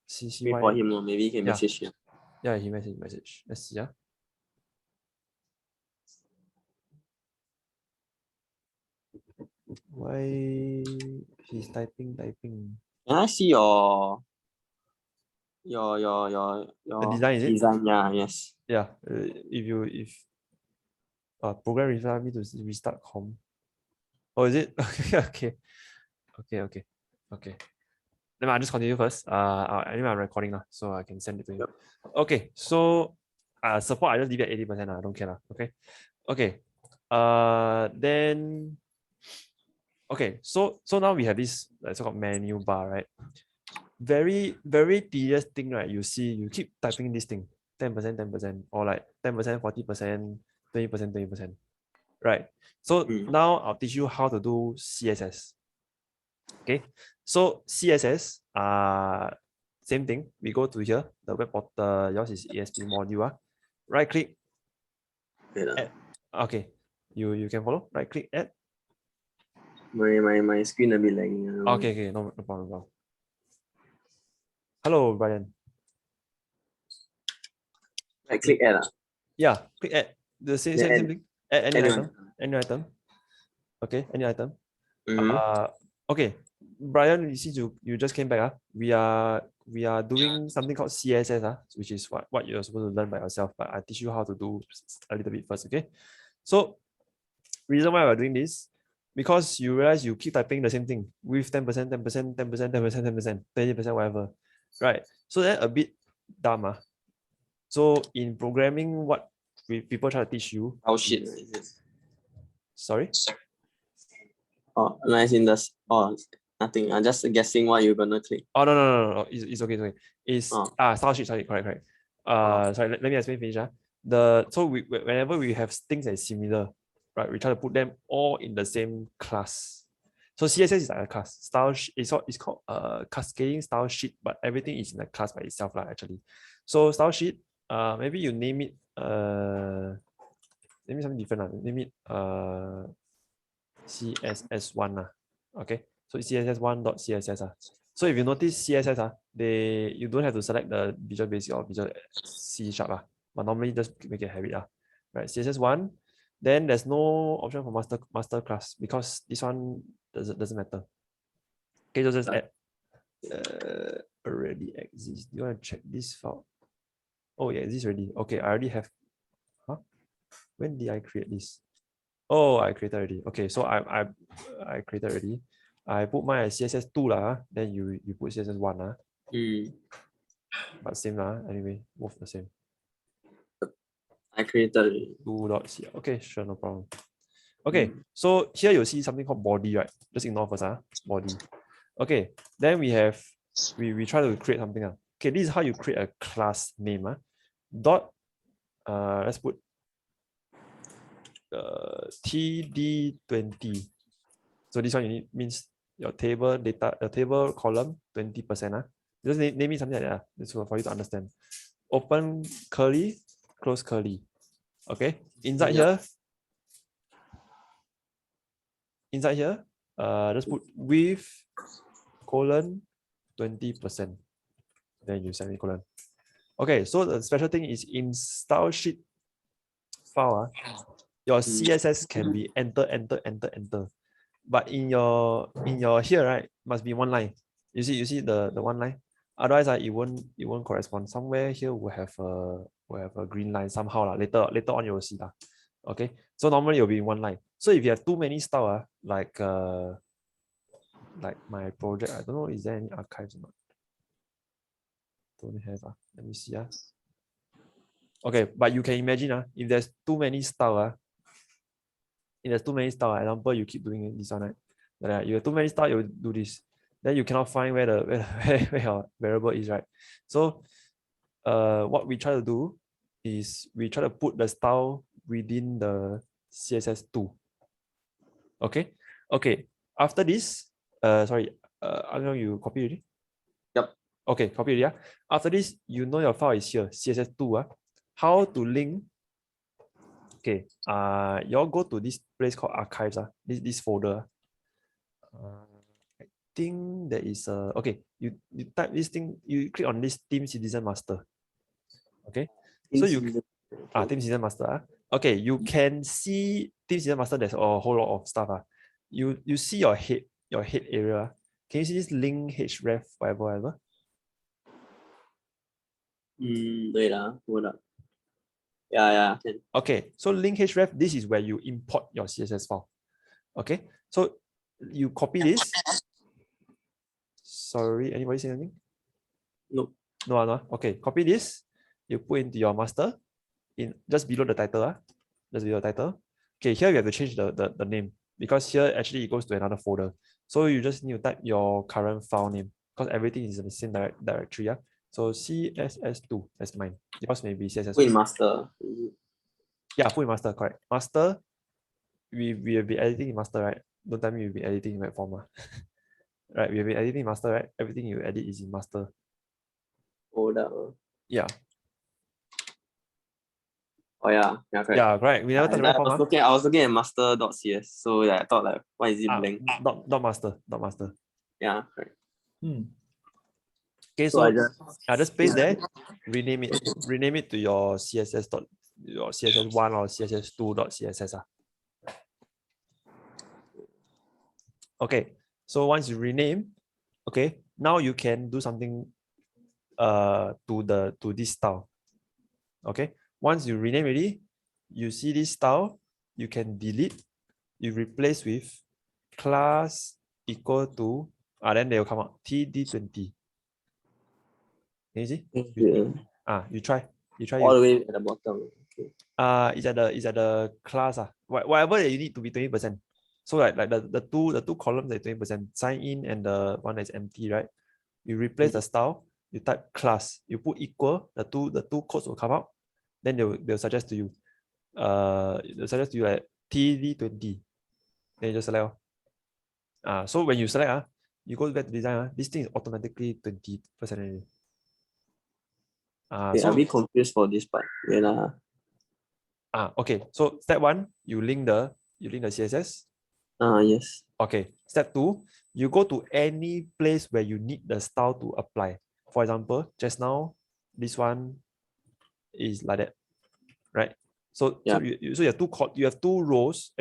see wait for him, maybe he can message him. Yeah, he message. Let's see. Why he's typing? Can I see your design, is it? Design, yeah, yes. Yeah, if program restart me to restart com. Oh, is it? Okay. Then I'll just continue first. Anyway, I'm recording now, so I can send it to you. Yep. Okay, so support I just leave it at 80%. I don't care. Okay. Then okay, so now we have this so-called menu bar, right? Very, very tedious thing, right? You see, you keep typing this thing, 10%, 10%, or like 10%, 40%, 20%, 20%. Right. So now I'll teach you how to do CSS. Okay. So CSS, same thing. We go to here, the web portal, yours is ASP module. Right click. Add. Okay. You can follow. Right click, add. My screen a bit lagging. Okay, no problem. Hello, Brian. Right click add. Yeah, click add. The same thing. Add any item. Okay, any item. Okay, Brian, you see you just came back. We are doing something called CSS, which is what you're supposed to learn by yourself, but I teach you how to do a little bit first. Okay, so reason why we're doing this, because you realize you keep typing the same thing with 10%, 10%, 10%, 10%, 10%, 20%, whatever, right? So that's a bit dumb. So in programming, what people try to teach you. Oh shit! Sorry. Oh, nice in this. Oh, nothing. I'm just guessing what you're gonna click. Oh no. It's okay. It's style sheet. Sorry, correct. Sorry. Let me explain finish. Whenever we have things that is similar, right, we try to put them all in the same class. So CSS is like a class. Style it's called cascading style sheet, but everything is in a class by itself, actually. So style sheet, maybe you name it name it something different. Name it CSS1. Okay, so CSS1.css. So if you notice CSS, you don't have to select the Visual Basic or Visual C#, but normally just make it habit. Right, CSS1. Then there's no option for master class because this one doesn't matter. Okay, so just add. Already exists. Do you want to check this file? Oh yeah, this already. Okay, I already have. When did I create this? Oh, I created already. Okay, so I created already. I put my CSS2 then you put CSS1 But same anyway, both the same. I created 2.c. Okay, sure, no problem. Okay, so here you'll see something called body, right? Just ignore first, body. Okay, then we have we try to create something. Okay, this is how you create a class name. Let's put TD20. So this one you need means your table data, your table column 20%. Just name it something like that. This is for you to understand. Open curly, close curly. Okay. Inside here, just put with colon 20%. Then you semicolon. Okay, so the special thing is in style sheet file, your CSS can be enter. But in your here, right, must be one line. You see the one line. Otherwise, it won't correspond. Somewhere here will have a green line somehow lah. Later on you will see that. Okay. So normally it will be one line. So if you have too many style, like my project, I don't know, is there any archives or not? Don't have. Let me see. Okay, but you can imagine if there's too many style, example, you keep doing this one, right? You have too many style, you do this. Then you cannot find where where your variable is, right? So what we try to do is we try to put the style within the CSS2. Okay. After this, sorry, I know you copy already. Yep. Okay, copy already. After this, you know your file is here, CSS2. How to link? Okay, you all go to this place called archives. This folder. I think there is a okay. You type this thing. You click on this Team Citizen Master. Okay, so you Team Citizen Master. Okay, you can see Team Citizen Master. There's a whole lot of stuff. You see your head area. Can you see this link href whatever? 对啦，Yeah, can. Okay, so link href, this is where you import your CSS file. Okay, so you copy this. Sorry, anybody say anything? No. No. Okay, copy this. You put into your master in just below the title. Just below the title. Okay, here you have to change the name because here actually it goes to another folder. So you just need to type your current file name because everything is in the same directory. So CSS2, that's mine. Yours may be CSS2. Put in master. Yeah, put in master, correct. Master, we will be editing in master, right? Don't tell me you'll be editing in web form. Right, we will be editing in master, right? Everything you edit is in master. Hold up. Yeah. Oh yeah, correct. Yeah, right. We never touch web form. I was looking at master.cs, so yeah, I thought like, why is it blank? Dot master. Yeah, correct. Okay, so I just paste there, rename it to your CSS1 or CSS2.css. Okay, so once you rename, okay, now you can do something to this style. Okay, once you rename already, you see this style, you can delete, you replace with class equal to then they will come out TD20. Can you see? You try. All the way at the bottom. Okay. It's at the class. Whatever that you need to be 20%. So like the two columns that 20%, sign in and the one that's empty, right? You replace the style, you type class, you put equal, the two codes will come out. Then they'll suggest to you. They'll suggest to you like TD20. Then you just select. So when you select, you go back to design, this thing is automatically 20% already. So, I'll be confused for this part. Okay. So step 1, you link the CSS. Yes. Okay. Step 2, you go to any place where you need the style to apply. For example, just now, this one is like that, right? So you have two rows.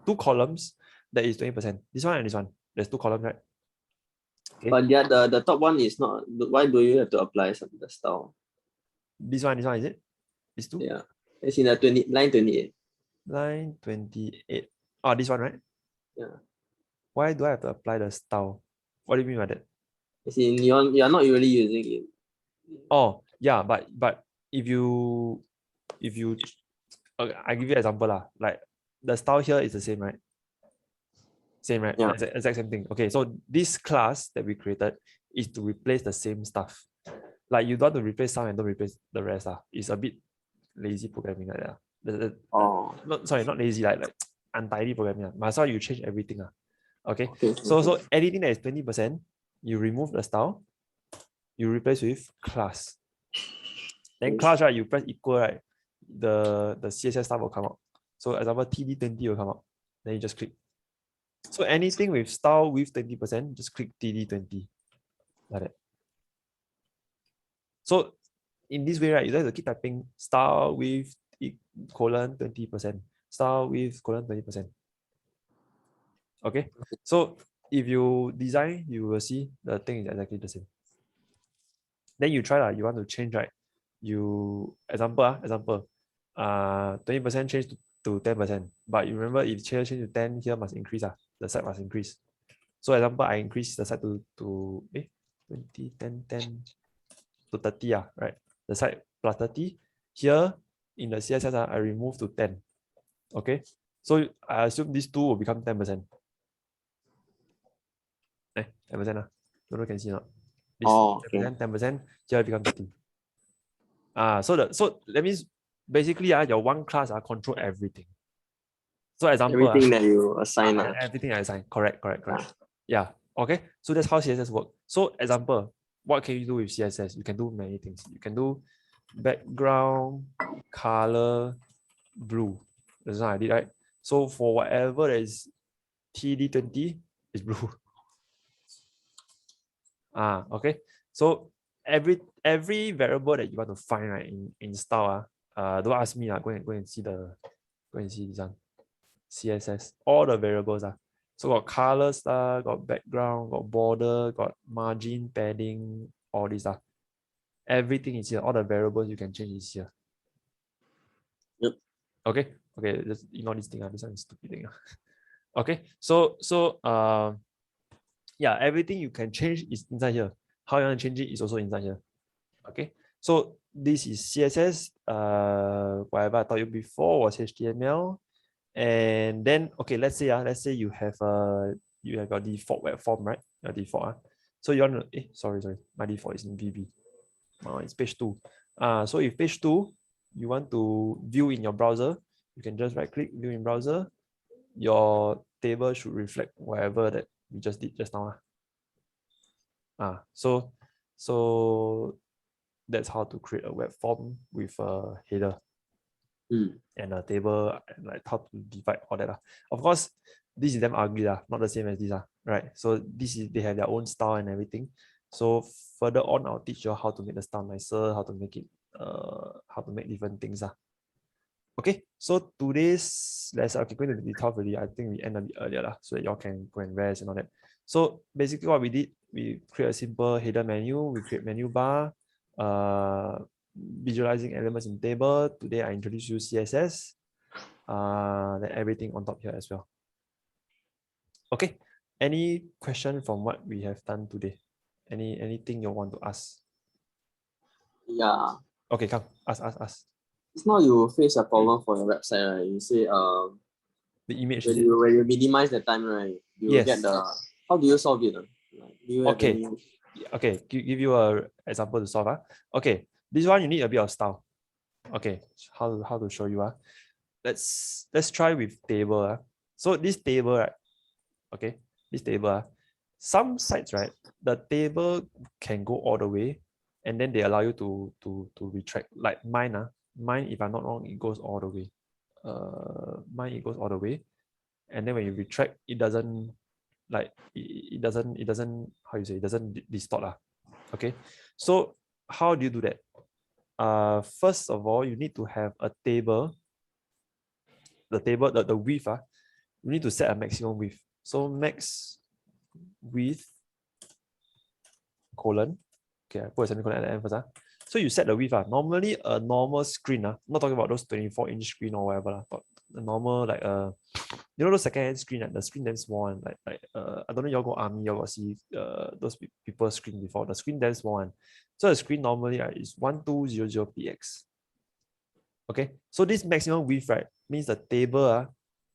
Two columns that is 20%. This one and this one. There's two columns, right? Okay. But the top one is not. Why do you have to apply the style? This one is it? These two? Yeah. It's in line 28. Line 28. This one, right? Yeah. Why do I have to apply the style? What do you mean by that? It's in you're not really using it. Oh, yeah, but if you I give you an example like the style here is the same, right? Same, right? Yeah. Exact same thing. Okay, so this class that we created is to replace the same stuff. Like you don't want to replace some and don't replace the rest. It's a bit lazy programming like that. Not lazy, like untidy programming. Might as well you change everything. Okay. So anything that is 20%, you remove the style, you replace with class. Then class, right, you press equal, right? The CSS stuff will come out. So example TD20 will come out. Then you just click. So anything with style with 20%, just click TD20. Like that. So in this way, right, you don't have to keep typing style with colon 20%. style width colon 20%. Okay, so if you design, you will see the thing is exactly the same. Then you try you want to change, right? You example 20% change to 10%. But you remember if change to 10, here must increase, the side must increase. So example, I increase the side to 20, 10, 10 to 30, right? The side plus 30. Here in the CSS, I remove to 10. Okay, so I assume these two will become 10%. 10%. Don't know if you can see or not. This 10%, 10%, here it becomes 30. So that means basically your one class control everything. So example, everything that you assign. Everything I assign. Correct. Yeah. Okay. So that's how CSS works. So example, what can you do with CSS? You can do many things. You can do background, color, blue. That's what I did, right? So for whatever that is TD20 is blue. Okay. So every variable that you want to find, right, in style, don't ask me, go and see this one. CSS, all the variables so got colors, got background, got border, got margin, padding, all these everything is here. All the variables you can change is here. Yep. Okay, just ignore this thing. This one is stupid thing. Okay, so yeah, everything you can change is inside here. How you want to change it is also inside here. Okay, so this is CSS. Whatever I told you before was HTML. And then, okay, let's say you have your default web form, right? Your default. So you want to, sorry, my default is in VB. It's page 2. So if page 2, you want to view in your browser, you can just right click, view in browser. Your table should reflect whatever that we just did just now. So that's how to create a web form with a header. And a table, and like how to divide all that. Of course, this is damn ugly, not the same as this, right? So they have their own style and everything. So further on, I'll teach you how to make the style nicer, how to make it, how to make different things. Okay, so today's lesson, okay, going to the detail already. I think we end a bit earlier, so that y'all can go and rest and all that. So basically what we did, we create a simple header menu, we create menu bar, visualizing elements in table. Today I introduce you CSS, then everything on top here as well. Okay, any question from what we have done today? Anything you want to ask? Yeah. Okay, come, ask. It's now you face a problem for your website, right? You say the image when you minimize the time, right? You get the, how do you solve it? Like, do you have any... Okay, give you a example to solve. Okay, this one you need a bit of style. Okay, how to show you? Let's try with table. So this table, right? Okay, this table, some sites, right, the table can go all the way, and then they allow you to retract. Like mine, if I'm not wrong, it goes all the way. Mine, it goes all the way, and then when you retract, it doesn't, like it doesn't how you say, it doesn't distort. Okay, so how do you do that? First of all, you need to have a table. The width, you need to set a maximum width. So max width colon. Okay, I put a semicolon at the end first. So you set the width. Normally a normal screen, not talking about those 24-inch screen or whatever, but the normal, like you know those second-hand screen, the screen damn small one, like I don't know, y'all go army, y'all got see those people screen before. The screen damn small one. So the screen normally is 1200px. Okay, so this maximum width, right, means the table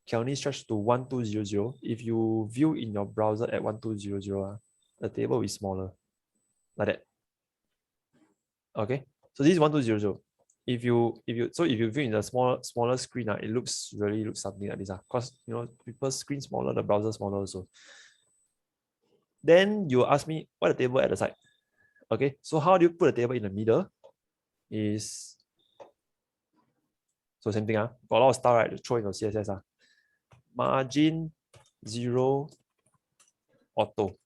can only stretch to 1200. If you view in your browser at 1200, the table will be smaller, like that. Okay, so this is 1200. If you view in the smaller screen, it really looks something like this. Because you know, people's screen smaller, the browser smaller also. Then you ask me what the table at the side. Okay, so how do you put a table in the middle? Is so same thing. Got a lot of style, right, to throw in your CSS. Margin 0 auto.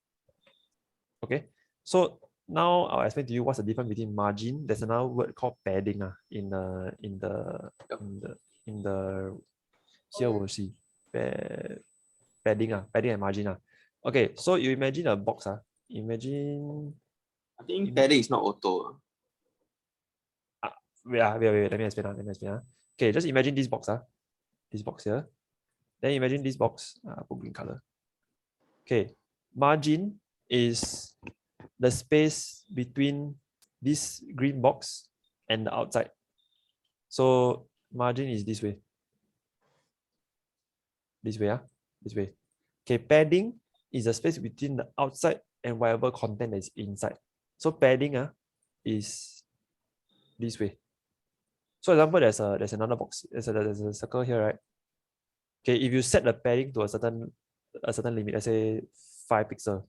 Okay, so now I'll explain to you what's the difference between margin. There's another word called padding in the Here we'll see padding and margin. Okay, so you imagine a box. Imagine. I think padding is not auto. Wait, let me explain. Okay, just imagine this box. This box here. Then imagine this box. Put green color. Okay, margin is the space between this green box and the outside. So margin is this way. This way. Okay, padding is the space between the outside and whatever content that is inside. So padding is this way. So example, there's another box. There's a circle here, right? Okay, if you set the padding to a certain limit, let's say 5 pixels.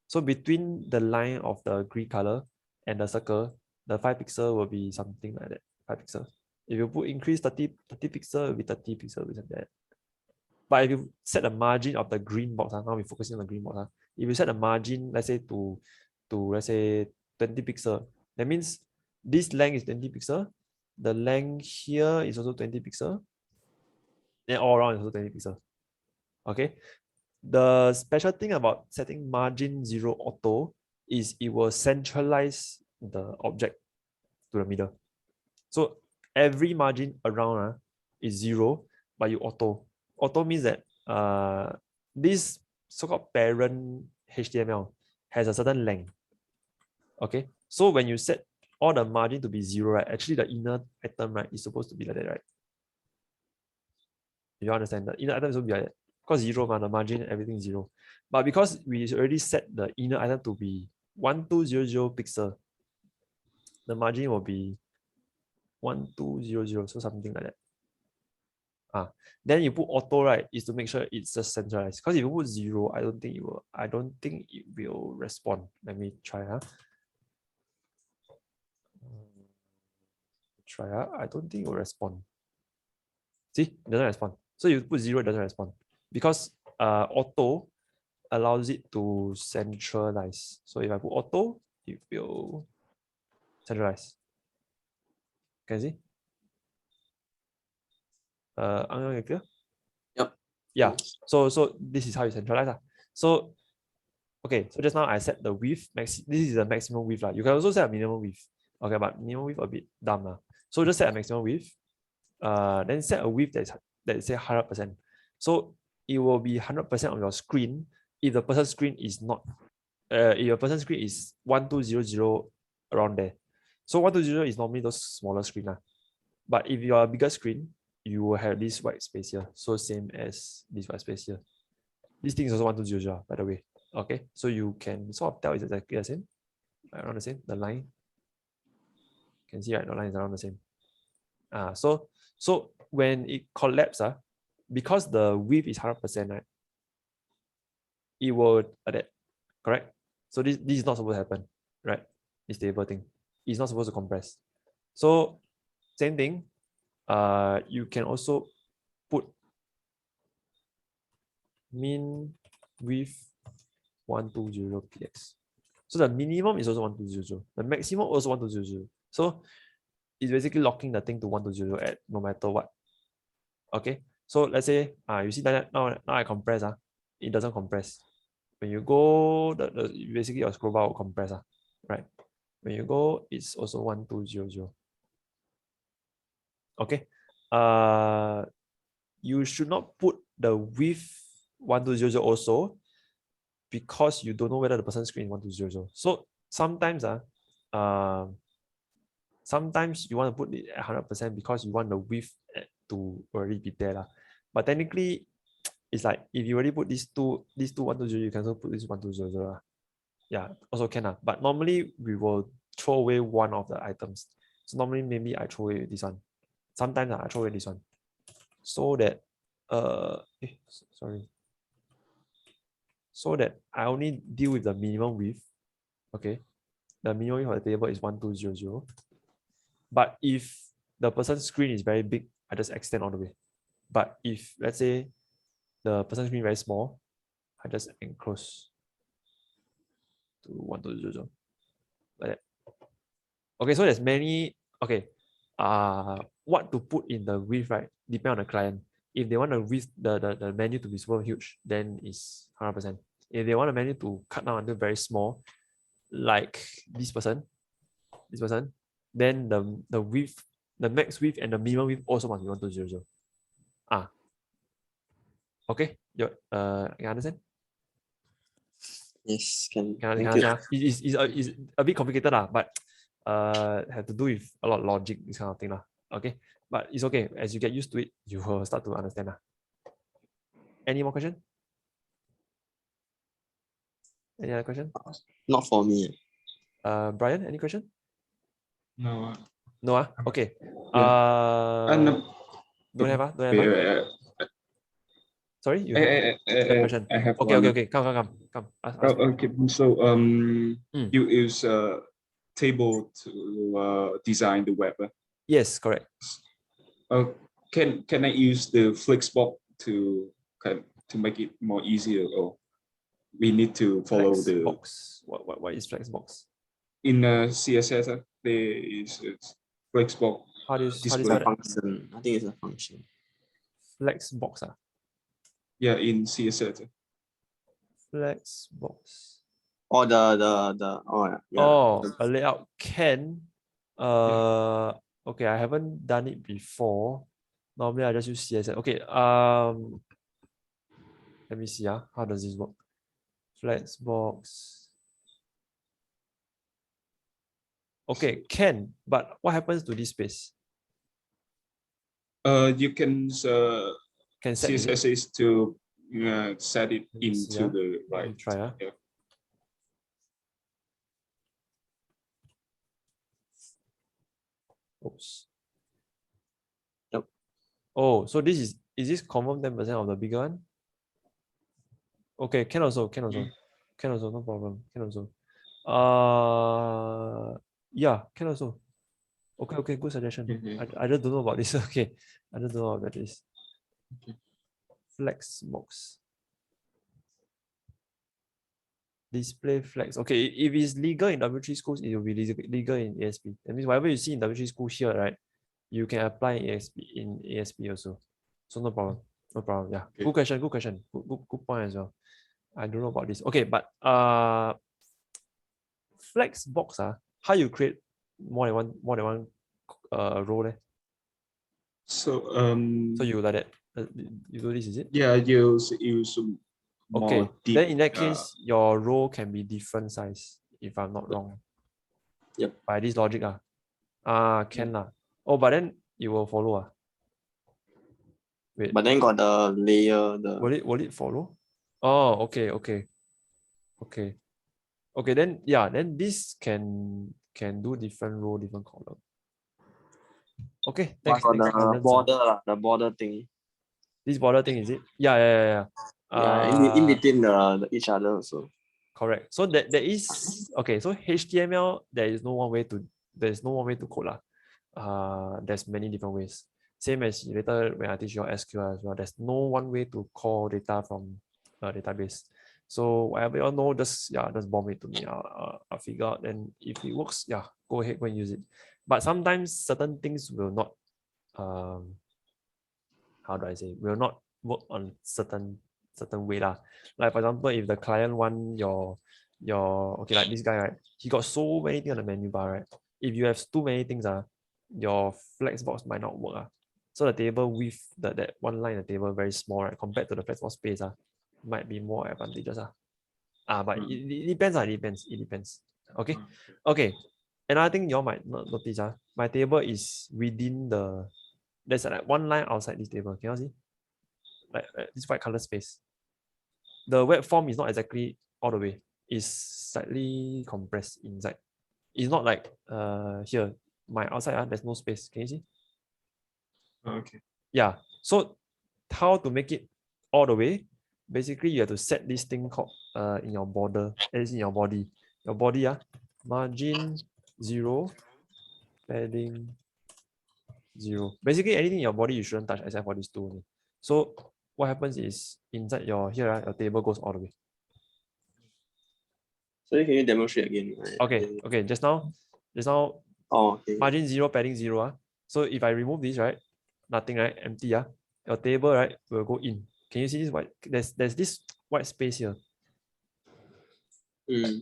So between the line of the green color and the circle, the 5 pixel will be something like that. 5 pixels. If you put increase 30 pixels, it will be 30 pixels, like that. But if you set the margin of the green box, now we're focusing on the green box. If you set the margin, let's say to let's say 20 pixels, that means this length is 20 pixels. The length here is also 20 pixels. Then all around is also 20 pixels. Okay. The special thing about setting margin 0 auto is it will centralize the object to the middle. So every margin around is 0, but you auto. Auto means that this so-called parent HTML has a certain length. Okay, so when you set all the margin to be 0, right? Actually, the inner item, right, is supposed to be like that, right? You understand? The inner item is supposed to be like that. Because 0, the margin, everything is 0. But because we already set the inner item to be 1200 pixel, the margin will be 1200, so something like that. Then you put auto, right, is to make sure it's just centralized. Because if you put 0, I don't think it will respond. Let me try. I don't think it will respond. See, it doesn't respond. So you put 0, it doesn't respond. Because auto allows it to centralize. So if I put auto, it will centralize. Can you see? Are clear? Yep. Yeah. So this is how you centralize. So okay, so just now I set the width. This is the maximum width. You can also set a minimum width. Okay, but minimum width a bit dumb. So just set a maximum width. Then set a width that say 100%. So it will be 100% on your screen if the person's screen is not. If your person's screen is 1200 around there. So 1200 is normally those smaller screen. But if you are a bigger screen, you will have this white space here. So same as this white space here. This thing is also 1200, by the way. Okay, so you can sort of tell it's exactly the same. Around the same, the line. You can see, right, the line is around the same. So when it collapses, because the width is 100%, right, it will adapt, correct? So this is not supposed to happen, right? This table thing. It's not supposed to compress. So same thing, you can also put min width 120px. So the minimum is also 1200. The maximum also 1200. So it's basically locking the thing to 1200 at no matter what. Okay. So let's say you see that now I compress, it doesn't compress. When you go, basically your scroll bar will compress, right? When you go, it's also 1200. Okay. You should not put the width 1200 also, because you don't know whether the person's screen is 1200. So sometimes sometimes you want to put it at 100% because you want the width to already be there. But technically, it's like if you already put these two 1200, you can also put this 1200. Yeah, also can. But normally we will throw away one of the items. So normally maybe I throw away this one. Sometimes I throw away this one. So that so that I only deal with the minimum width. Okay. The minimum width of the table is 1200. But if the person's screen is very big, I just extend all the way. But if let's say the person's screen is very small, I just enclose to 1200. Like that. Okay, so there's many. Okay. What to put in the width, right? Depend on the client. If they want the menu to be super huge, then it's 100%. If they want a menu to cut down until very small, like this person, then the width, the max width and the minimum width also must be 1200. Okay, you understand? Yes, can. Can Thank you. understand? It's a bit complicated but have to do with a lot of logic, this kind of thing Okay, but it's okay. As you get used to it, you will start to understand Any more question? Any other question? Not for me. Brian, any question? No. No. Okay. Yeah. Don't have. Sorry, you have a question. I have okay, one. okay. Come. Ask okay. So you use a table to design the web. Yes, correct. Can I use the Flexbox to make it more easier, or we need to follow Flexbox? What is Flexbox? In CSS, there is Flexbox. How do you spell function? I think it's a function. Flexbox. Yeah, in CSS. Flexbox. Oh, a layout can. Okay, I haven't done it before. Normally I just use CSS. Okay, let me see how does this work? Flexbox. Okay, can, but what happens to this space? You can set CSS is to set it into the right. Let me try. Yeah. Oops. Yep. Oh, so this is this confirm 10% of the bigger one? Okay, can also, no problem. Can also. Yeah, can also. Okay, good suggestion. I just don't know about this. Okay, I just don't know about this. Flexbox. Display flex. Okay, if it's legal in W3 schools, it will be legal in ASP. That means whatever you see in W3 school here, right, you can apply in ASP also. So no problem. Yeah. Okay. Good question. Good point as well. I don't know about this. Okay, but Flexbox, how you create more than one row there? So so you like that? You do this, is it? Yeah, use okay. Then in that case, your row can be different size, if I'm not wrong. Yep. By this logic, can lah. Oh, but then it will follow. Wait. But then got the layer. Will it follow? Oh, okay. Okay, then then this can do different row, different column. Okay, thanks. The border thing. This border thing, is it? Yeah. In between each other also. Correct. So there is okay. So HTML, there's no one way to code lah. There's many different ways. Same as later when I teach you SQL as well. There's no one way to call data from a database. So whatever you all know, just bomb it to me. I'll figure out. And if it works, go ahead, go and use it. But sometimes certain things will not. How do I say? Will not work on certain way lah. Like for example, if the client want your okay, like this guy, right? He got so many things on the menu bar, right? If you have too many things, your Flexbox might not work. So the table with that one line in the table very small, right? Compared to the Flexbox space, might be more advantageous. But it depends. It depends. Okay. Another thing you all might not notice, my table is within there's like one line outside this table. Can you see? Like this white color space. The web form is not exactly all the way. It's slightly compressed inside. It's not like here. My outside, there's no space. Can you see? Okay. Yeah. So how to make it all the way? Basically, you have to set this thing called in your border, as in your body. Your body, margin 0, padding 0. Basically, anything in your body you shouldn't touch except for these two. So what happens is inside your your table goes all the way. So can you demonstrate again? Okay. Just now. Oh, okay. Margin 0, padding 0. So if I remove this, right, nothing, right, empty. your table, right, will go in. Can you see this white? There's this white space here.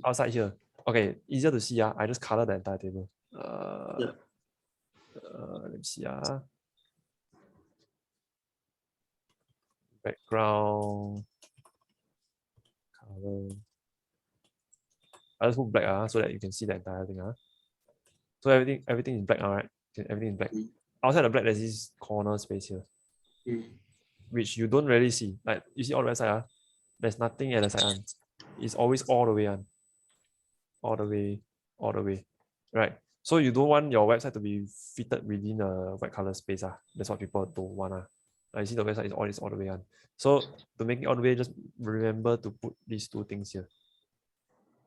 Outside here. Okay, easier to see. I just color the entire table. Let me see. Background color. I just put black so that you can see the entire thing. So everything is black, right? Everything is black. Outside the black, there's this corner space here, which you don't really see. Like you see all the side, there's nothing at the side. It's always all the way on. All the way. Right. So you don't want your website to be fitted within a white color space. That's what people don't want. You see the website is all the way on. So to make it all the way, just remember to put these two things here.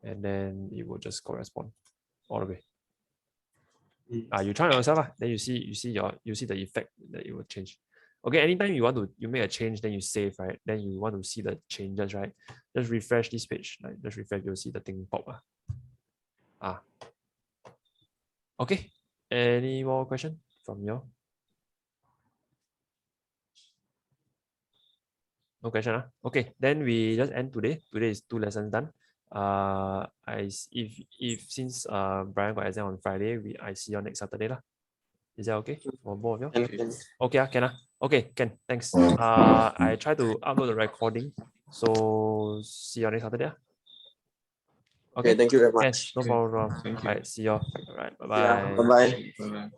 And then it will just correspond all the way. You try it yourself, then you see the effect that it will change. Okay, anytime you make a change, then you save, right? Then you want to see the changes, right? Just refresh this page. Like just refresh, you'll see the thing pop. Okay. Any more question from you? No question. Okay, then we just end today. Today is 2 lessons done. If since Brian got exam on Friday, I see you next Saturday lah. Is that okay for both of you? Okay, can. Okay, can. Thanks. I try to upload the recording. So see you next Saturday. Okay, thank you very much. Yes, no problem. Thank you. All right, see you. All right, bye-bye. Yeah, bye-bye. Bye-bye.